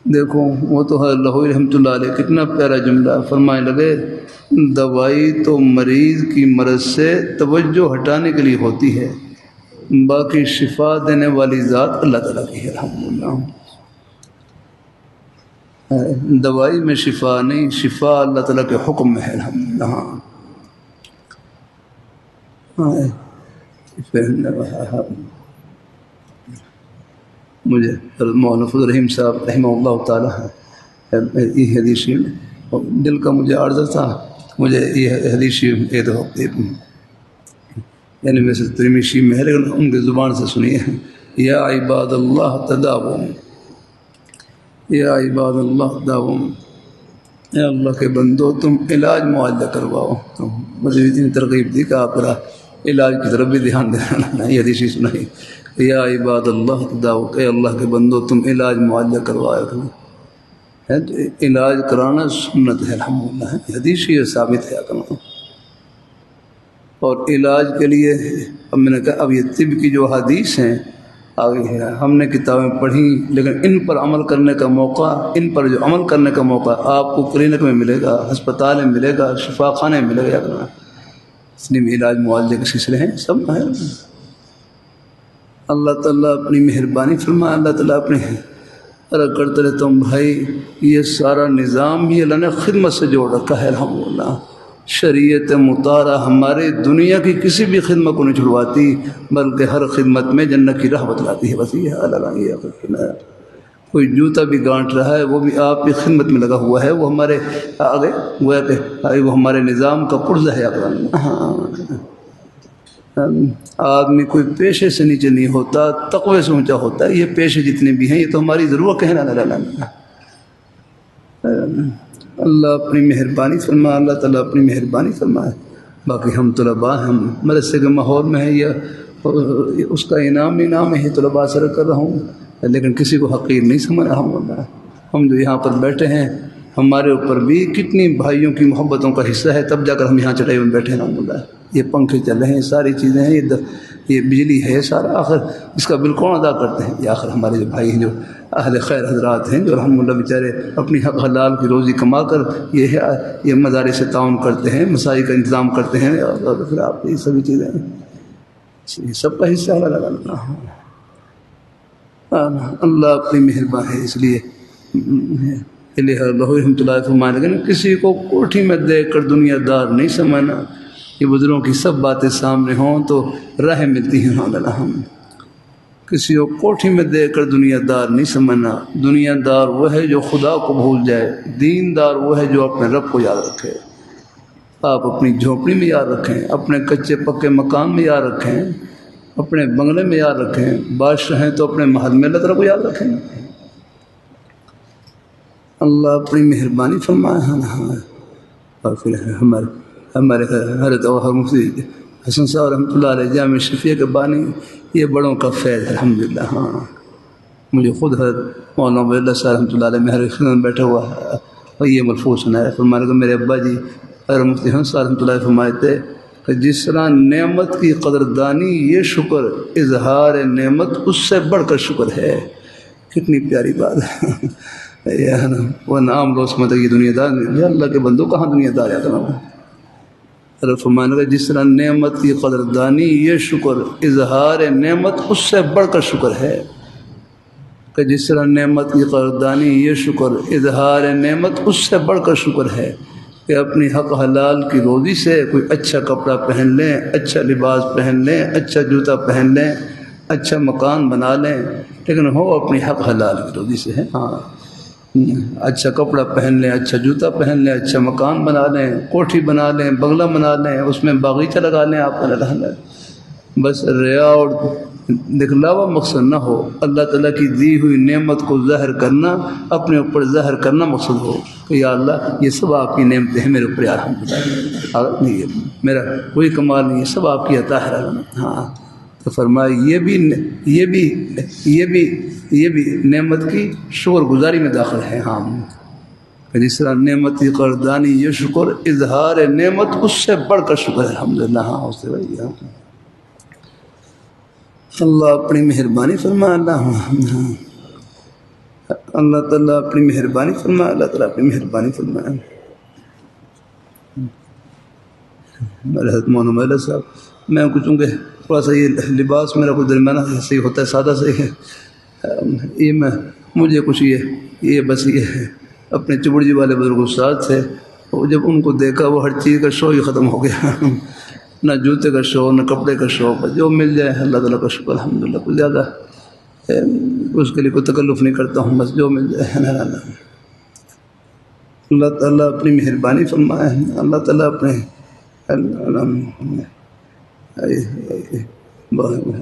دیکھو وہ تو اللہ رحمۃ اللہ علیہ کتنا پیارا جملہ فرمانے لگے، دوائی تو مریض کی مرض سے توجہ ہٹانے کے لیے ہوتی ہے، باقی شفا دینے والی ذات اللہ تعالیٰ کی ہے الحمدللہ۔ دوائی میں شفا نہیں، شفا اللہ تعالیٰ کے حکم میں ہے الحمدللہ۔ مجھے مولانا فضل الرحیم صاحب رحمہ اللہ تعالیٰ حدیث میں دل کا مجھے عارضہ تھا، مجھے یہ حدیث ایک دفعہ یعنی ویسے ترمذی میں ہے لیکن ان کی زبان سے سنیے، یا عباد اللہ تداوم، یا عباد اللہ تداوم، اے اللہ کے بندو تم علاج معالجہ کرواؤ۔ تو مجھے اتنی ترغیب دی کہ آپ ذرا علاج کی طرف بھی دھیان دینا، یہ حدیث سنائی، یا عباد اللہ تداوم، اے اللہ کے بندو تم علاج معالجہ کروایا کرو۔ تو علاج کرانا سنت ہے الحمدللہ، حدیث یہ ثابت ہے کرنا۔ اور علاج کے لیے اب میں نے کہا اب یہ طب کی جو حدیث ہیں آگے ہے، ہم نے کتابیں پڑھی لیکن ان پر عمل کرنے کا موقع، ان پر جو عمل کرنے کا موقع آپ کو کلینک میں ملے گا، ہسپتال میں ملے گا، شفا خانے میں ملے گا کرنا، اس لیے علاج معالجے کے سلسلے ہیں سب ہے۔ اللہ تعالیٰ اپنی مہربانی فرمائے، اللہ تعالیٰ اپنی کرتے رہتا ہوں بھائی، یہ سارا نظام بھی اللہ نے خدمت سے جوڑ رکھا ہے الحمدللہ۔ شریعت مطالعہ ہمارے دنیا کی کسی بھی خدمت کو نہیں چھڑواتی، بلکہ ہر خدمت میں جنت کی راہ بتلاتی ہے۔ بس یہ کوئی جوتا بھی گانٹ رہا ہے وہ بھی آپ کی خدمت میں لگا ہوا ہے، وہ ہمارے آگے گویا کہ وہ ہمارے نظام کا پرزہ ہے۔ آدمی کوئی پیشے سے نیچے نہیں ہوتا، تقوی سے اونچا ہوتا ہے۔ یہ پیشے جتنے بھی ہیں یہ تو ہماری ضرورت ہے نا۔ اللہ اپنی مہربانی فرمائے، اللہ تعالیٰ اپنی مہربانی فرمائے۔ باقی ہم طلباء، ہم مدرسے کے ماحول میں ہیں، یہ اس کا انعام ہے، طلباء سے کر رہا ہوں لیکن کسی کو حقیر نہیں سمجھ رہا ہوں۔ ہم جو یہاں پر بیٹھے ہیں ہمارے اوپر بھی کتنی بھائیوں کی محبتوں کا حصہ ہے، تب جا کر ہم یہاں چٹائی میں بیٹھے ہیں۔ یہ پنکھے چل رہے ہیں، ساری چیزیں ہیں، یہ بجلی ہے، سارا آخر اس کا بل کون ادا کرتے ہیں؟ یہ آخر ہمارے جو بھائی ہیں، جو اہل خیر حضرات ہیں، جو الحمدللہ بیچارے اپنی حق حلال کی روزی کما کر یہ مدارس سے تعاون کرتے ہیں، مساجد کا انتظام کرتے ہیں، اور پھر آپ یہ سبھی چیزیں ہیں، یہ سب کا حصہ ہے۔ اللہ اپنی مہربان ہے، اس لیے رحمۃ اللہ فرمانے لیکن کسی کو کوٹھی میں دیکھ کر دنیا دار نہیں سمجھنا۔ یہ بزرگوں کی سب باتیں سامنے ہوں تو راہ ملتی ہیں۔ کسی کو کوٹھی میں دیکھ کر دنیا دار نہیں سمجھنا۔ دنیا دار وہ ہے جو خدا کو بھول جائے، دین دار وہ ہے جو اپنے رب کو یاد رکھے۔ آپ اپنی جھونپڑی میں یاد رکھیں، اپنے کچے پکے مکان میں یاد رکھیں، اپنے بنگلے میں یاد رکھیں، بادشاہ ہیں تو اپنے محل میں اللہ تعالیٰ کو یاد رکھیں۔ اللہ اپنی مہربانی فرمائے۔ اور پھر ہمارے حضرت مفتی حسن صاحب رحمۃ اللہ علیہ جامع شفیع کے بانی، یہ بڑوں کا فیض ہے الحمدللہ۔ مجھے خود حضرت مولانا ولی اللہ صاحب رحمۃ اللہ علیہ میرے خدمت میں بیٹھا ہوا ہے اور یہ ملفوظ سنایا، فرمانے کو میرے ابا جی حضرت مفتی حسن صاحب رحمۃ اللہ علیہ فرماتے کہ جس طرح نعمت کی قدردانی یہ شکر، اظہار نعمت اس سے بڑھ کر شکر ہے۔ کتنی پیاری بات ہے۔ وہ نام روز مت یہ دنیا دار، یہ اللہ کے بندوں کہاں دنیا دار ہے کرنا۔ فرمانے کا جس طرح نعمت کی قدردانی یہ شکر، اظہار نعمت اس سے بڑھ کر شکر ہے۔ کہ جس طرح نعمت کی قدردانی یہ شکر، اظہار نعمت اس سے بڑھ کر شکر ہے کہ اپنی حق حلال کی روزی سے کوئی اچھا کپڑا پہن لیں، اچھا لباس پہن لیں، اچھا جوتا پہن لیں، اچھا مکان بنا لیں، لیکن ہو اپنی حق حلال کی روزی سے ہے۔ اچھا کپڑا پہن لیں، اچھا جوتا پہن لیں، اچھا مکان بنا لیں، کوٹھی بنا لیں، بنگلہ بنا لیں، اس میں باغیچہ لگا لیں آپ کا، بس ریا اور دکھلاوا مقصد نہ ہو، اللہ تعالیٰ کی دی ہوئی نعمت کو ظاہر کرنا، اپنے اوپر ظاہر کرنا مقصد ہو کہ یا اللہ یہ سب آپ کی نعمتیں ہیں میرے اوپر، نہیں میرا کوئی کمال نہیں ہے، سب آپ کی عطا ہے۔ تو فرمایا یہ بھی نعمت کی شکر گزاری میں داخل ہے۔ جس طرح نعمت کی قدردانی یہ شکر، اظہار نعمت اس سے بڑھ کر شکر ہے الحمدللہ۔ اس سے بھائی اللہ اپنی مہربانی فرمائے، اللہ تعالیٰ اپنی مہربانی فرمائے، اللہ تعالیٰ اپنی مہربانی فرمائے۔ میرے حضرت مولانا ولی صاحب، میں کچھ چونکہ تھوڑا سا یہ لباس میرا کچھ درمیانہ صحیح ہوتا ہے، سادہ صحیح ہے، یہ مجھے کچھ یہ بس یہ ہے، اپنے چبڑی والے بزرگ استاد تھے، وہ جب ان کو دیکھا وہ ہر چیز کا شوق ہی ختم ہو گیا، نہ جوتے کا شوق نہ کپڑے کا شوق، جو مل جائے اللہ تعالیٰ کا شکر الحمدللہ، کچھ زیادہ اس کے لیے کوئی تکلف نہیں کرتا ہوں، بس جو مل جائے۔ اللہ تعالیٰ اپنی مہربانی فرمائے ہیں، اللہ تعالیٰ اپنے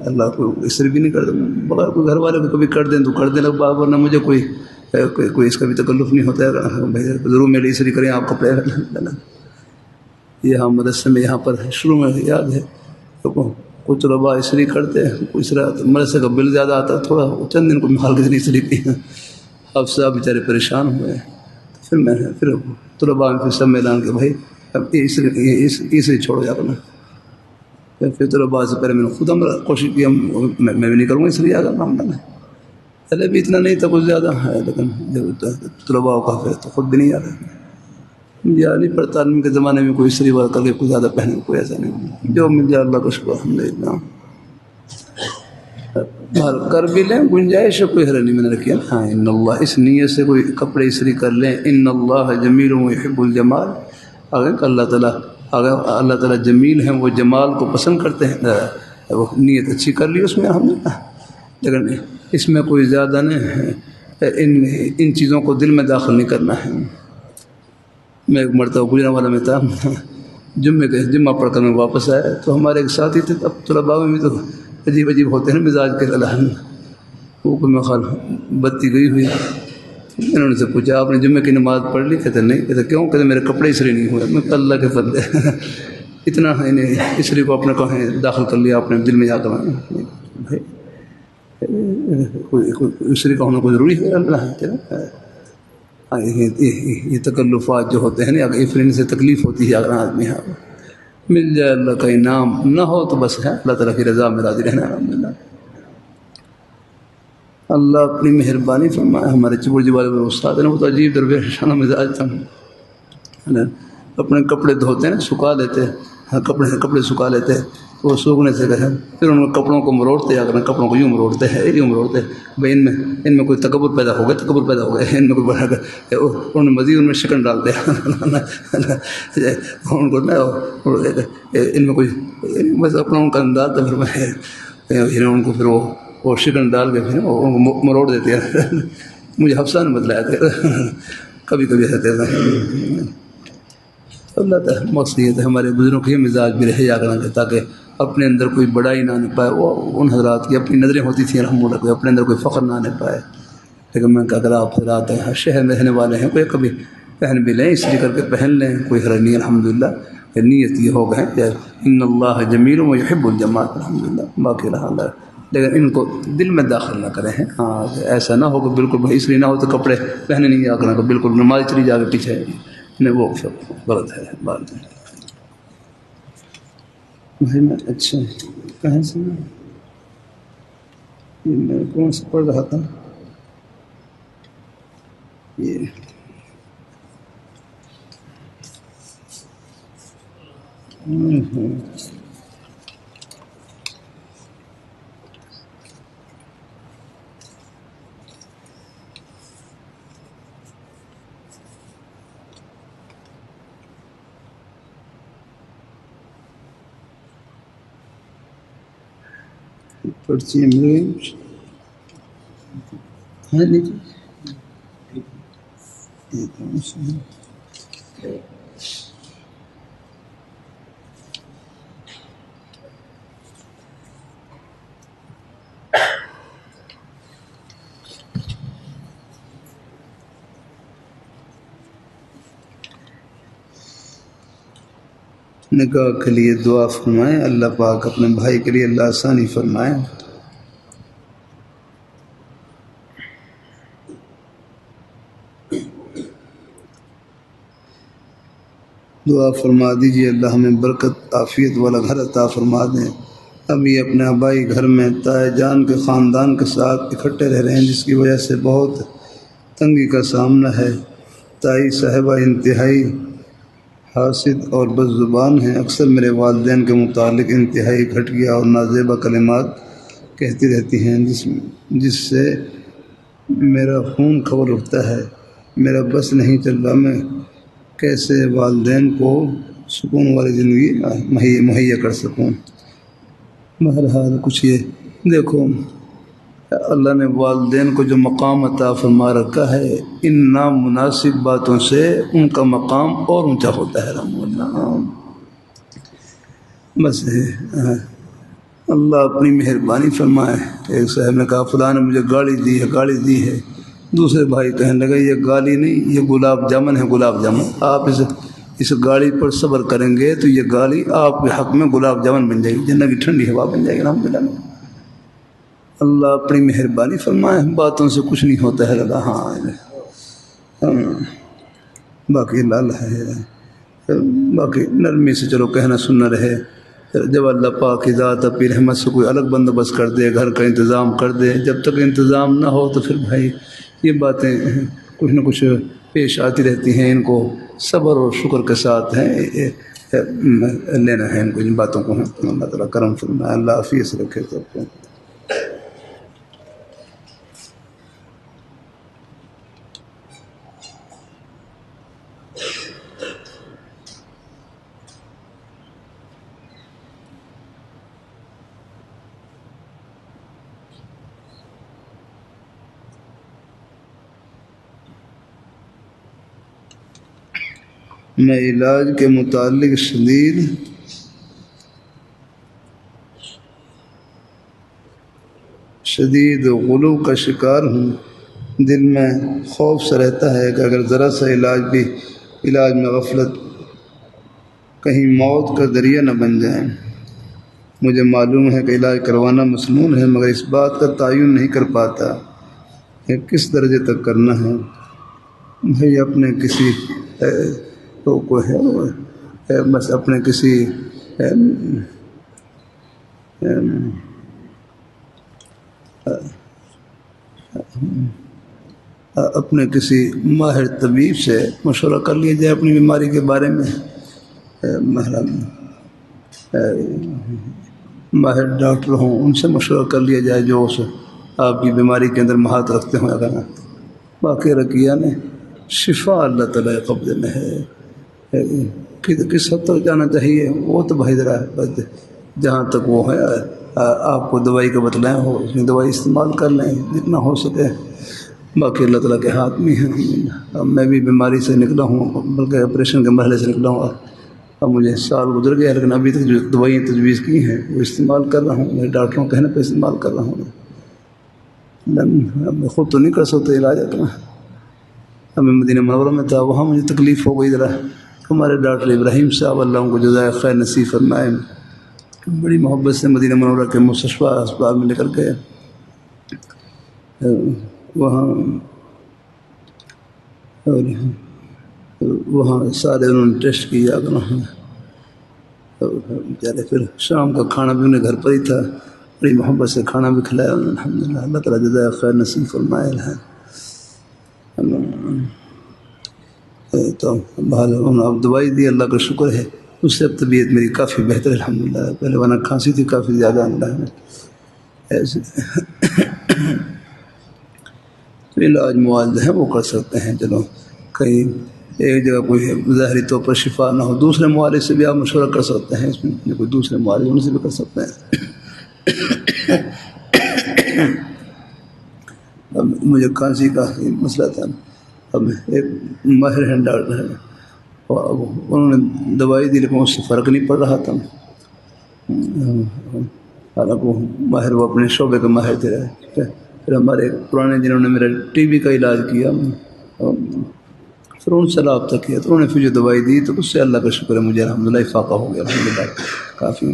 اللہ کو اس طرح بھی نہیں کرتا، بغیر کوئی گھر والے کو کبھی کر دیں تو کر دیں لگ بات، ورنہ مجھے کوئی اس کا بھی تکلف نہیں ہوتا ہے، ضرور میری اس طرح کریں آپ کپڑے یہ ہم مدرسے میں یہاں پر شروع میں یاد ہے تو کچھ طلباء اسری کرتے ہیں، اس طرح مدرسے کا بل زیادہ آتا ہے تھوڑا، چند دن کو محال کے اسری کی اب صاحب بیچارے پریشان ہوئے، پھر میں نے پھر طلباء میں پھر سب میں اعلان کہ بھائی اب اسری چھوڑ جا کرنا، پھر طلباء سے پہلے میں نے خود کوشش کی میں بھی نہیں کروں گا اس لیے آگا معاملہ میں، پہلے بھی اتنا نہیں تھا کچھ زیادہ ہے، لیکن جب طلباء کا پھر تو خود بھی نہیں آ رہا یا نہیں پڑتا آدمی کے زمانے میں کوئی اسری وغیرہ کر کے کوئی زیادہ پہنے کوئی ایسا نہیں، جو مل جائے اللہ کا شکر الحمدللہ، کر بھی لیں گنجائش کوئی حرج نہیں میں نے رکھی ہے، ہاں ان اللہ اس نیت سے کوئی کپڑے اسری کر لیں، ان اللہ جمیل یحب الجمال، آگے اللہ تعالیٰ جمیل ہیں، وہ جمال کو پسند کرتے ہیں، وہ نیت اچھی کر لی اس میں الحمدللہ، لیکن اس میں کوئی زیادہ نہیں ہے، ان چیزوں کو دل میں داخل نہیں کرنا ہے۔ میں ایک مرتبہ گجرا والا میں تھا، جمعہ پڑھ کر میں واپس آیا تو ہمارے ایک ساتھی تھے، اب طلباء میں بھی تو عجیب ہوتے ہیں مزاج کے الحمد، وہ کوئی مخال بتی گئی ہوئی، انہوں نے سے پوچھا آپ نے جمعہ کی نماز پڑھ لی؟ کہتے نہیں، کہتے کیوں؟ کہتے میرے کپڑے اسری نہیں ہوئے، میں اللہ کے فضل اتنا اسری کو اپنے کہیں داخل کر لیا اپنے دل میں جا کر، بھائی اسری کا ہونا کوئی ضروری ہے اللہ، یہ تکلفات جو ہوتے ہیں نا افرین سے تکلیف ہوتی ہے اگر آدمی یہاں مل جائے اللہ کا انعام، نہ ہو تو بس ہے اللہ تعالیٰ کی رضا میں راضی رہنا الحمدللہ۔ اللہ اپنی مہربانی فرمائے، ہمارے چبرجی والے استاد ہیں وہ تو عجیب دربیشانہ مزاج تھا، اپنے کپڑے دھوتے ہیں سکھا لیتے، کپڑے سکھا لیتے، وہ سوکھنے سے کہیں پھر ان کپڑوں کو مروڑتے، اگر کپڑوں کو یوں مروڑتے ہیں یوں مروڑتے، بھائی ان میں کوئی تکبر پیدا ہو گیا ان میں کوئی بڑھا کر انہوں نے مزید ان میں شکن ڈالتے ہیں ان کو ان میں کوئی بس اپنا ان کا انداز تھا، پھر ان کو پھر وہ شکن ڈال کے پھر مروڑ دیتے ہیں مجھے حفصہ نے بتلایا تھا کبھی رہتے تھے، اللہ تعالیٰ مقصد ہے ہمارے بزرگوں کے مزاج بھی رہے جا کرنا تاکہ اپنے اندر کوئی بڑائی نہ آنے پائے، وہ ان حضرات کی اپنی نظریں ہوتی تھیں الحمدللہ، کوئی اپنے اندر کوئی فخر نہ آنے پائے، لیکن میں اگر آپ حضرات ہیں ہر شہر میں رہنے والے ہیں کوئی کبھی پہن بھی لیں اس لیے کر کے پہن لیں، کوئی حرج نہیں الحمدللہ، نیت یہ ہو گئے کہ ان اللہ جمیل یحب الجمال الحمدللہ، باقی رہا لیکن ان کو دل میں داخل نہ کریں، ہاں ایسا نہ ہو کہ بالکل بھائی اس لیے نہ ہو تو کپڑے پہنے نہیں جا کرنا، بالکل نماز چلی جا کے پیچھے نہیں، وہ غلط ہے بات بھائی۔ میں اچھا کہیں سے یہ میں کون سے پڑھ رہا تھا یہ پرچی مل گئی ہے لیجیے، نکاح کے لیے دعا فرمائیں، اللہ پاک اپنے بھائی کے لیے اللہ آسانی فرمائیں۔ دعا فرما دیجیے اللہ ہمیں برکت عافیت والا گھر عطا فرما دیں۔ ابھی اپنے آبائی گھر میں تائے جان کے خاندان کے ساتھ اکٹھے رہ رہے ہیں جس کی وجہ سے بہت تنگی کا سامنا ہے۔ تائی صاحبہ انتہائی حاسد اور بد زبان ہیں، اکثر میرے والدین کے متعلق انتہائی گھٹیا اور نازیبہ کلمات کہتی رہتی ہیں جس سے میرا خون کھول اٹھتا ہے، میرا بس نہیں چل رہا، میں کیسے والدین کو سکون والی زندگی مہیا کر سکوں۔ بہرحال کچھ یہ دیکھو اللہ نے والدین کو جو مقام عطا فرما رکھا ہے ان نامناسب باتوں سے ان کا مقام اور اونچا ہوتا ہے رحم اللہ. بس اللہ اپنی مہربانی فرمائے. ایک صاحب نے کہا فلاں نے مجھے گاڑی دی ہے. دوسرے بھائی کہنے لگے یہ گالی نہیں، یہ گلاب جامن ہے. گلاب جامن آپ اس گاڑی پر صبر کریں گے تو یہ گالی آپ کے حق میں گلاب جامن بن جائے گی، جنت کی ٹھنڈی ہوا بن جائے گی. الحمدللہ اللہ اپنی مہربانی فرمائے. باتوں سے کچھ نہیں ہوتا ہے لگا. ہاں باقی لال ہے، باقی نرمی سے چلو کہنا سننا رہے. جب اللہ پاک کی ذات اپنی رحمت سے کوئی الگ بندوبست کر دے، گھر کا انتظام کر دے، جب تک انتظام نہ ہو تو پھر بھائی یہ باتیں کچھ نہ کچھ پیش آتی رہتی ہیں. ان کو صبر اور شکر کے ساتھ لینا ہے. ان کو ان باتوں کو اللہ تعالیٰ کرم فرمائے، اللہ عافیت سے رکھے سب کو. میں علاج کے متعلق شدید غلو کا شکار ہوں. دل میں خوف سا رہتا ہے کہ اگر ذرا سا علاج میں غفلت کہیں موت کا ذریعہ نہ بن جائے. مجھے معلوم ہے کہ علاج کروانا مسنون ہے، مگر اس بات کا تعین نہیں کر پاتا کہ کس درجے تک کرنا ہے. بھائی اپنے کسی کو ہے بس اپنے کسی ماہر طبیب سے مشورہ کر لیا جائے اپنی بیماری کے بارے میں. ماہر ڈاکٹر ہوں ان سے مشورہ کر لیا جائے جو آپ کی بیماری کے اندر مہارت رکھتے ہوں. اگر باقی رقیہ نے شفا اللہ تعالیٰ قبضے میں ہے. کس حد تک جانا چاہیے وہ تو بھائی ذرا جہاں تک وہ ہے آپ کو دوائی کا بتلائیں ہو اس میں دوائی استعمال کر لیں جتنا ہو سکے. باقی اللہ تعالیٰ کے ہاتھ میں ہے. اب میں بھی بیماری سے نکلا ہوں، بلکہ آپریشن کے مرحلے سے نکلا ہوں. اب مجھے سال گزر گیا لیکن ابھی تک جو دوائیں تجویز کی ہیں وہ استعمال کر رہا ہوں. میرے ڈاکٹروں کہنے پہ استعمال کر رہا ہوں. اب میں خود تو نہیں کر سکتا علاج اپنا. اب میں مدینہ منورہ میں تھا، وہاں مجھے تکلیف ہو گئی ذرا. ہمارے ڈاکٹر ابراہیم صاحب اللہ ان کو جزائے خیر نصیب فرمائے، بڑی محبت سے مدینہ منورہ کے مستشفیٰ اسپتال میں لے کر گئے. وہاں سارے انہوں نے ٹیسٹ کیا. بیچارے پھر شام کا کھانا بھی انہیں گھر پر ہی تھا، بڑی محبت سے کھانا بھی کھلایا انہوں نے. الحمدللہ اللہ تعالیٰ جزائے خیر نصیب فرمائے ہے. تو اب دوائی دی اللہ کا شکر ہے، اس سے اب طبیعت میری کافی بہتر ہے الحمدللہ. پہلے ورنہ کھانسی تھی کافی زیادہ اللہ نے ایسے. تو علاج معالجہ ہیں وہ کر سکتے ہیں. چلو کہیں ایک جگہ کوئی ظاہری طور پر شفا نہ ہو، دوسرے معالج سے بھی آپ مشورہ کر سکتے ہیں. اس میں کوئی دوسرے معالج ان سے بھی کر سکتے ہیں. اب مجھے کھانسی کا مسئلہ تھا. اب ایک ماہر ہیں ڈاکٹر ہیں، انہوں نے دوائی دی لیکن اس سے فرق نہیں پڑ رہا تھا. حالانکہ وہ ماہر وہ اپنے شعبے کے ماہر تھے. پھر ہمارے پرانے جنہوں نے میرا ٹی بی کا علاج کیا پھر ان سے رابطہ کیا تو انہوں نے پھر جو دوائی دی تو اس سے اللہ کا شکر ہے مجھے الحمدللہ افاقہ ہو گیا الحمدللہ کافی.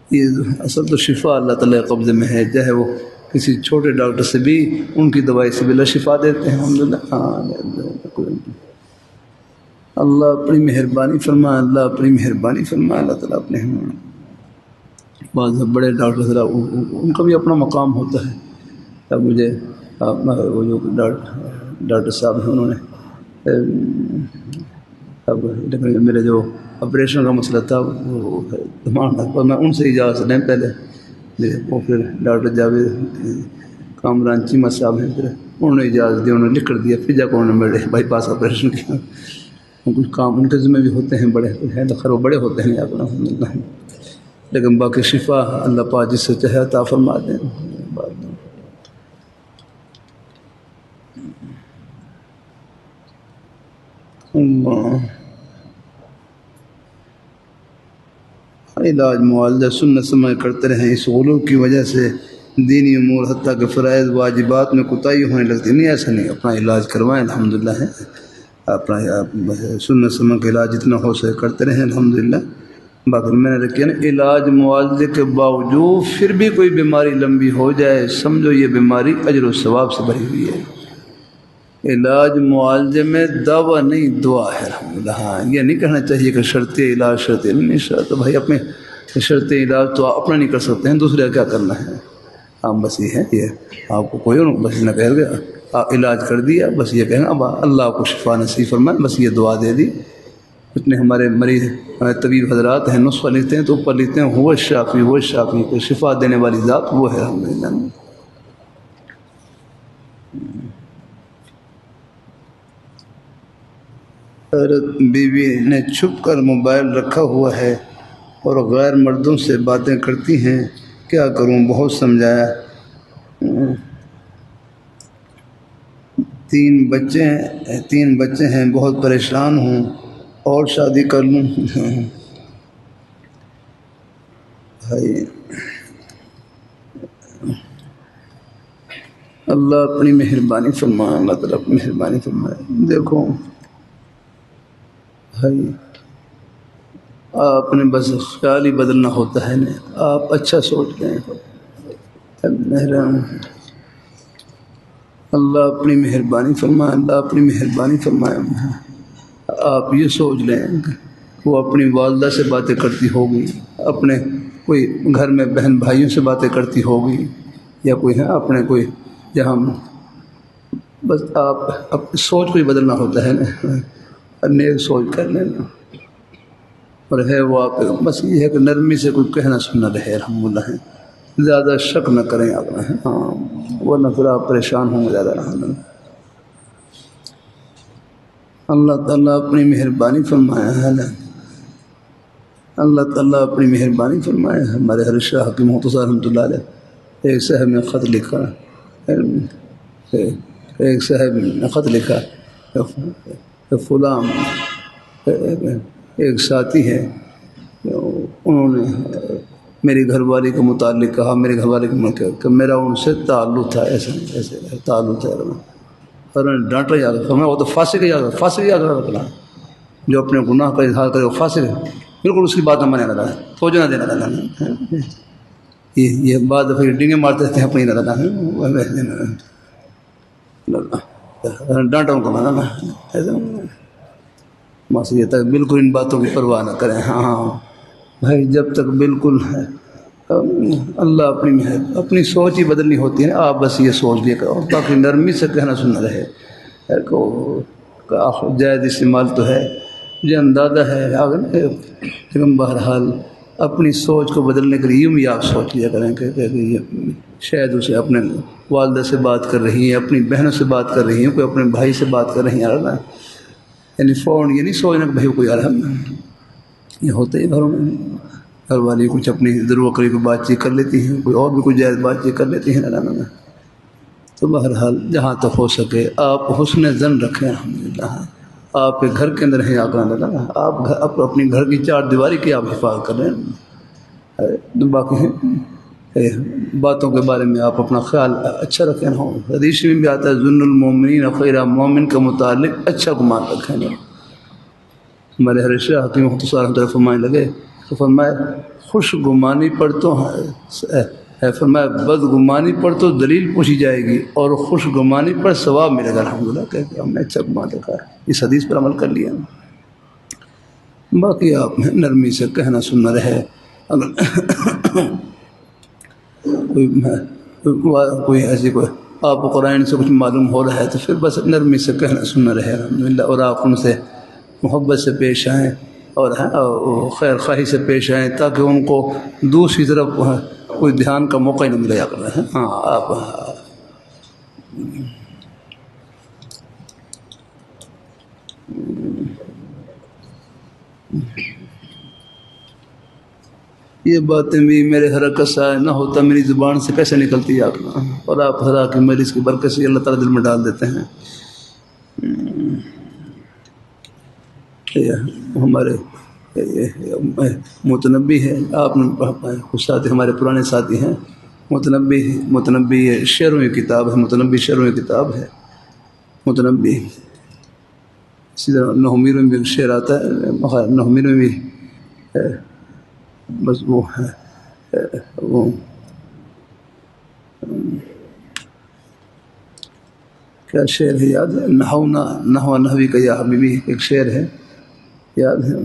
یہ اصل تو شفا اللہ تعالیٰ کے قبضے میں ہے، چاہے وہ کسی چھوٹے ڈاکٹر سے بھی ان کی دوائی سے بھی اللہ شفا دیتے ہیں الحمدللہ. اللہ اپنی مہربانی فرمائے، اللہ اپنی مہربانی فرمائے. اللہ تعالیٰ اپنے بعض بڑے ڈاکٹر ذرا ان کا بھی اپنا مقام ہوتا ہے. اب مجھے وہ جو ڈاکٹر صاحب ہیں انہوں نے اب میرے جو آپریشن کا مسئلہ تھا وہ میں ان سے اجازت لیں پہلے. وہ پھر ڈاکٹر جاوید کامران چیمہ صاحب ہیں، پھر انہوں نے اجازت دی، انہوں نے لکھ کر دیا. پھر جا کر انہوں نے میرے بائی پاس آپریشن کیا. کچھ کام ان کے ذمہ بھی ہوتے ہیں بڑے ہیں، خیر وہ بڑے ہوتے ہیں اپنا لیکن باقی شفا اللہ پاک جس سے چاہے عطا فرما دیں. علاج معالجہ سنت سمجھ کرتے رہیں. اس غلو کی وجہ سے دینی امور حتیٰ کہ فرائض واجبات میں کوتاہی ہونے لگتی. نہیں ایسا نہیں، اپنا علاج کروائیں الحمدللہ ہے. اپنا سنت سمجھ کا علاج جتنا ہو سکے کرتے رہیں الحمدللہ. باقی میں نے رکھا نا علاج معالجے کے باوجود پھر بھی کوئی بیماری لمبی ہو جائے سمجھو یہ بیماری اجر و ثواب سے بھری ہوئی ہے. علاج معالجے میں دوا نہیں دعا ہے الحمدللہ. ہاں یہ نہیں کہنا چاہیے کہ شرط علاج شرط نہیں. شرط بھائی اپنے شرط علاج تو آپ اپنا نہیں کر سکتے ہیں، دوسرے کا کیا کرنا ہے. آپ بس یہ ہے یہ آپ کو کوئی بس نہ کہہ گیا آپ علاج کر دیا، بس یہ کہیں اب اللہ کو شفا نصیب فرمائے، بس یہ دعا دے دی. اتنے ہمارے مریض طبیب حضرات ہیں نسخہ لکھتے ہیں تو اوپر لکھتے ہیں وہ شافی وہ شافی، کو شفا دینے والی ذات وہ ہے الحمدللہ. حضرت بیوی نے چھپ کر موبائل رکھا ہوا ہے اور غیر مردوں سے باتیں کرتی ہیں، کیا کروں؟ بہت سمجھایا. 3 بچے ہیں، بہت پریشان ہوں، اور شادی کر لوں؟ بھائی اللہ اپنی مہربانی فرمائے، اللہ تعالیٰ اپنی مہربانی فرمائے. دیکھو بھائی آپ نے بس خیال ہی بدلنا ہوتا ہے نا. آپ اچھا سوچ لیں. اللہ اپنی مہربانی فرمائے، اللہ اپنی مہربانی فرمائے. آپ یہ سوچ لیں کہ وہ اپنی والدہ سے باتیں کرتی ہوگی، اپنے کوئی گھر میں بہن بھائیوں سے باتیں کرتی ہوگی، یا کوئی ہے اپنے کوئی جہاں بس آپ سوچ کو ہی بدلنا ہوتا ہے نا. نیک سوچ کر لینا. اور ہے وہ آپ بس یہ ہے کہ نرمی سے کوئی کہنا سننا رہے الحمدللہ ہے. زیادہ شک نہ کریں آپ. ہاں ورنہ پھر آپ پریشان ہوں گے زیادہ. اللہ تعالیٰ اپنی مہربانی فرمایا ہے نا. اللہ تعالیٰ اپنی مہربانی فرمایا. ہمارے حضرت شاہ حکیم مختصر رحمۃ اللہ علیہ ایک صاحب نے خط لکھا، ایک صاحب نے خط لکھا کہ فلاں ایک ساتھی ہے، انہوں نے میری گھر والی کے متعلق کہا، میرے گھر والے کے کہ میرا ان سے تعلق تھا، ایسے تعلق تھا. اور ڈانٹا یاد رکھا، میں وہ تو فاسق یاد رکھنا، جو اپنے گناہ کا اظہار کرے وہ فاسق ہے. بالکل اس کی بات نہ مانے لگا ہے، توجہ نہ دینا لگا. یہ بات پھر ڈینگے مارتے رہتے ہیں اپنی نہ لگا ڈانٹا ان کو مانا معصیت تک بالکل ان باتوں کی پرواہ نہ کریں. ہاں بھائی جب تک بالکل ہے اللہ اپنی سوچ ہی بدلنی ہوتی ہے. آپ بس یہ سوچ لیا کرو، باقی نرمی سے کہنا سننا رہے. جائز استعمال تو ہے، مجھے اندازہ ہے لیکن بہرحال اپنی سوچ کو بدلنے کے لیے یوں بھی آپ سوچ لیا کریں کہ شاید اسے اپنے والدہ سے بات کر رہی ہیں، اپنی بہنوں سے بات کر رہی ہیں، کوئی اپنے بھائی سے بات کر رہی ہیں. یعنی فوراً یہ نہیں سوچنا کہ بھائی کوئی آ رہا ہے. یہ ہوتا ہی گھروں میں، گھر والی کچھ اپنی ضرورت کوئی بات چیت کر لیتی ہیں، کوئی اور بھی کچھ جائز بات چیت کر لیتی ہیں نا. تو بہرحال جہاں تک ہو سکے آپ حسن ظن رکھیں الحمدللہ. آپ کے گھر کے اندر ہیں آپ اپنی گھر کی 4 دیواری کی آپ حفاظت کر رہے ہیں. باقی باتوں کے بارے میں آپ اپنا خیال اچھا رکھیں. حدیث میں بھی آتا ہے ظن المومنین خیرا، مومن کے متعلق اچھا گمان رکھیں. ہمارے حضرت شاہ حکیم مختصر رحمۃ اللہ فرمانے لگے تو فرمائے خوش گمانی پر تو ہے، فرمایا بد گمانی پر تو دلیل پوچھی جائے گی اور خوش گمانی پر ثواب ملے گا الحمدللہ. کہ ہم نے اچھا گمان رکھا ہے، اس حدیث پر عمل کر لیا. باقی آپ نرمی سے کہنا سننا رہے. اگر کوئی ایسی کوئی آپ کو قرآن سے کچھ معلوم ہو رہا ہے تو پھر بس نرمی سے کہنا سننا رہے الحمدللہ. اور آپ ان سے محبت سے پیش آئیں اور خیر خواہی سے پیش آئیں تاکہ ان کو دوسری طرف کوئی دھیان کا موقع ہی نہ ملے. کر رہے ہیں ہاں آپ یہ باتیں بھی میرے حرکت سے نہ ہوتا میری زبان سے کیسے نکلتی آپ نا، اور آپ حضرات کی مجلس کی برکت سے اللہ تعالیٰ دل میں ڈال دیتے ہیں۔ یہ ہمارے متنبی ہے، آپ نے کچھ ساتھی ہمارے پرانے ساتھی ہیں، متنبی ہے، شعروں کی کتاب ہے، متنبی شعروں کی کتاب ہے متنبی۔ اسی طرح نحمیر میں بھی شعر آتا ہے، نحمیر میں بھی بس وہ ہے وہ کیا شعر ہے یاد ہے، نحو نحوی کا یا حبیبی ایک شعر ہے یاد ہے۔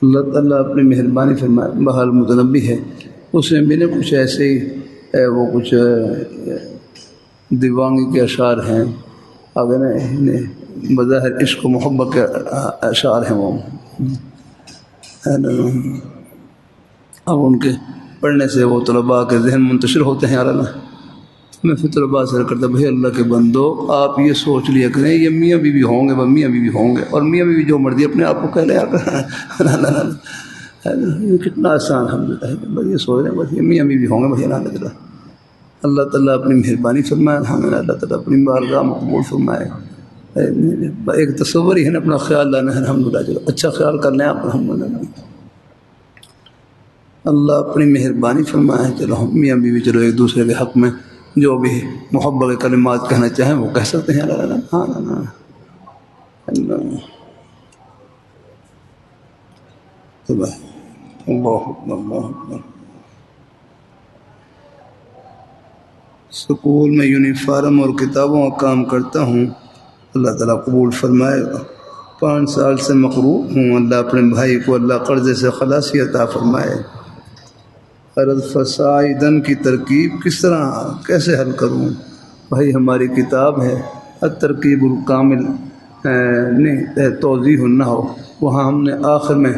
اللہ تعالیٰ اپنی مہربانی فرمائے، بحال متنبی ہے، اس میں بھی نے کچھ ایسے ہی وہ کچھ دیوانگی کے اشعار ہیں، اگر بظاہر عشق و محبت کے اشعار ہیں وہ، اب ان کے پڑھنے سے وہ طلباء کے ذہن منتشر ہوتے ہیں۔ اللہ میں پھر طلباء سے کرتا بھائی اللہ کے بندو آپ یہ سوچ لیا کریں یہ میاں بیوی ہوں گے، میاں بیوی ہوں گے، اور میاں بیوی جو مرضی اپنے آپ کو کہہ لیا یہ کتنا آسان الحمدللہ ہے، بس یہ سوچ رہے ہیں بس یہ میاں بیوی ہوں گے بھائی اللہ تعالیٰ اپنی مہربانی فرمائے، الحمدللہ اللہ تعالیٰ اپنی بارگاہ مقبول فرمائے۔ ایک تصور ہی ہے نا، اپنا خیال لانا ہے الحمدللہ، چلو اچھا خیال کر لیں آپ الحمدللہ، اللہ اپنی مہربانی فرمائے۔ چلو ہم میاں بیوی چلو ایک دوسرے کے حق میں جو بھی محبت کے کلمات کہنا چاہیں وہ کہہ سکتے ہیں۔ اللہ سکول میں یونیفارم اور کتابوں کا کام کرتا ہوں، اللہ تعالیٰ قبول فرمائے گا۔ 5 سال سے مقروض ہوں، اللہ اپنے بھائی کو اللہ قرضے سے خلاصی عطا فرمائے۔ عرض فصاعدن کی ترکیب کس طرح کیسے حل کروں؟ بھائی ہماری کتاب ہے الترکیب الکامل توضیح النحو، وہاں ہم نے آخر میں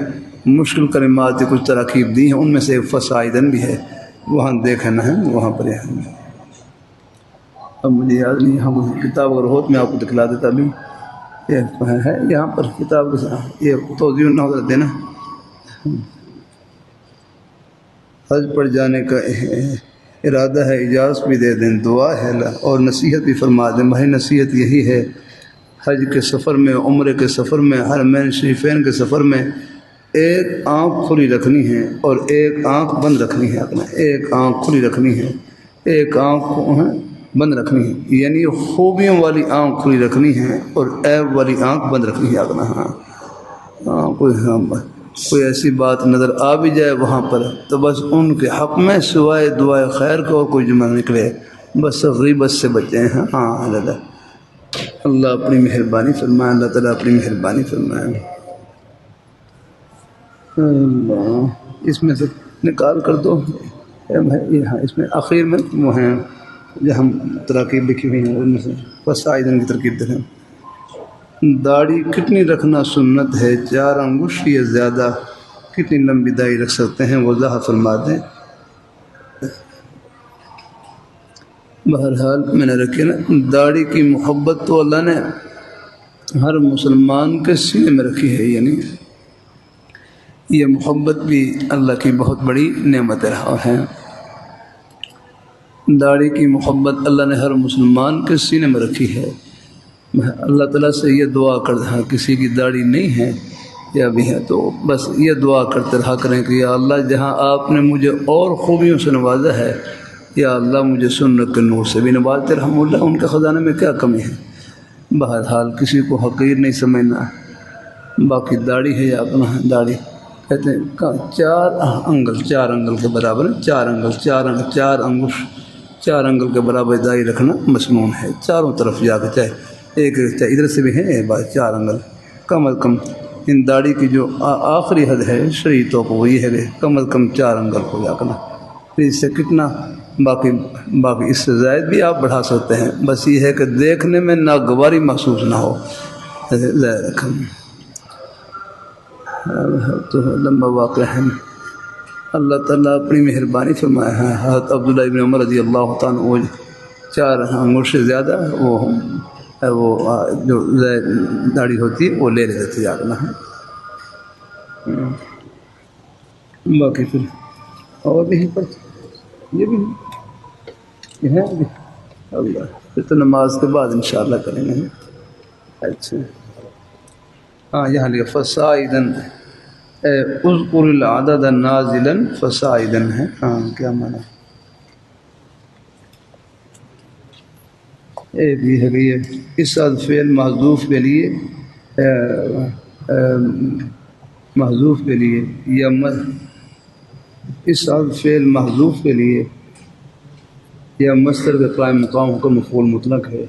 مشکل کلمات کی کچھ تراکیب دی ہیں، ان میں سے ایک فصاعدن بھی ہے، وہاں دیکھنا ہے وہاں پر ہے۔ اب مجھے یاد نہیں، ہم کتاب اگر ہوت میں آپ کو دکھلا دیتا ابھی، یہ ہے یہاں پر کتاب کے ساتھ یہ توضیح النحو دینا۔ حج پر جانے کا ارادہ ہے، اجازت بھی دے دیں، دعا ہے اور نصیحت بھی فرما دیں۔ بھائی نصیحت یہی ہے، حج کے سفر میں، عمرے کے سفر میں، حرمین شریفین کے سفر میں ایک آنکھ کھلی رکھنی ہے اور ایک آنکھ بند رکھنی ہے، اپنا ایک آنکھ کھلی رکھنی ہے، ایک آنکھ بند رکھنی ہے، یعنی خوبیوں والی آنکھ کھلی رکھنی ہے اور عیب والی آنکھ بند رکھنی ہے اپنا۔ کوئی ایسی بات نظر آ بھی جائے وہاں پر تو بس ان کے حق میں سوائے دعائے خیر کا اور کوئی جملہ نکلے، بس غیبت سے بچیں ہیں۔ اللہ اپنی مہربانی فرمائے، اللہ تعالیٰ اپنی مہربانی فرمائے۔ اللہ اس میں سے نکال کر دو، ہاں اس میں آخر میں وہ ہیں جو ہم تراکیب لکھی ہوئی ہیں ان میں سے بس آئندہ کی ترکیب دیکھیں۔ داڑھی کتنی رکھنا سنت ہے؟ 4 انگشت یا زیادہ؟ کتنی لمبی داڑھی رکھ سکتے ہیں وضاحت فرما دیں۔ بہرحال میں نے رکھی نا، داڑھی کی محبت تو اللہ نے ہر مسلمان کے سینے میں رکھی ہے، یعنی یہ محبت بھی اللہ کی بہت بڑی نعمت ہے۔ داڑھی کی محبت اللہ نے ہر مسلمان کے سینے میں رکھی ہے۔ اللہ تعالیٰ سے یہ دعا کرتا ہے، کسی کی داڑھی نہیں ہے یا بھی ہے تو بس یہ دعا کرتے رہا کریں کہ یا اللہ جہاں آپ نے مجھے اور خوبیوں سے نوازا ہے، یا اللہ مجھے سنت کے نور سے بھی نوازتے رحم اللہ، ان کے خزانے میں کیا کمی ہے۔ بہرحال کسی کو حقیر نہیں سمجھنا۔ باقی داڑھی ہے یا اپنا داڑھی کہتے ہیں 4 انگل کے برابر، 4 انگل کے برابر داڑھی رکھنا مسنون ہے، چاروں طرف جا کے، چاہے ایک ادھر سے بھی ہے ایک بات 4 انگل کم از کم۔ ان داڑھی کی جو آخری حد ہے شرعی طور پر وہ یہ ہے کہ کم از کم 4 انگل ہو جا کرنا، پھر اس سے کتنا باقی اس سے زائد بھی آپ بڑھا سکتے ہیں، بس یہ ہے کہ دیکھنے میں ناگواری محسوس نہ ہو، زائد رکھیں۔ تو لمبا واقعہ ہے، اللہ تعالیٰ اپنی مہربانی فرمائے ہیں۔ حضرت عبداللہ ابن عمر رضی اللہ تعالیٰ وہ 4 انگشت سے زیادہ وہ جو داڑھی ہوتی ہے وہ لے لیتے تھے جانا ہے۔ باقی پھر اور بھی پر یہ بھی یہ ہے ابھی اللہ پھر تو نماز کے بعد انشاءاللہ کریں گے. اچھا ہاں یہاں لکھا فصاعدن اذکر العدد نازلا فصاعدن ہے. ہاں کیا معنی ایک بھی ہے کہ یہ اس ساتھ فعل محذوف کے لیے محذوف کے لیے یا اس ساتھ فعل محذوف کے لیے یا مصدر کے قائم مقام کا مفعول مطلق ہے.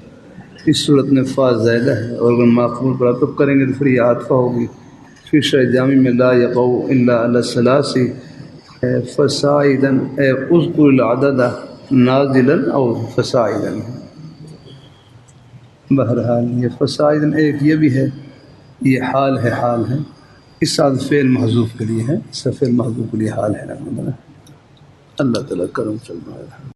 اس صورت میں فا زائدہ ہے اور اگر معقول پر عطف کریں گے تو پھر یہ عاطفہ ہوگی. فی شرح جامع میں لا یقع الا علی الثلاث فصاعدا اذکر العدد نازلا او فصاعدا. بہرحال یہ فصاعدا ایک یہ بھی ہے یہ حال ہے اس ساتھ فعل محذوف کے لیے ہے. فعل محذوف کے لیے حال ہے. اللہ تعالیٰ کرم چل رہا ہے.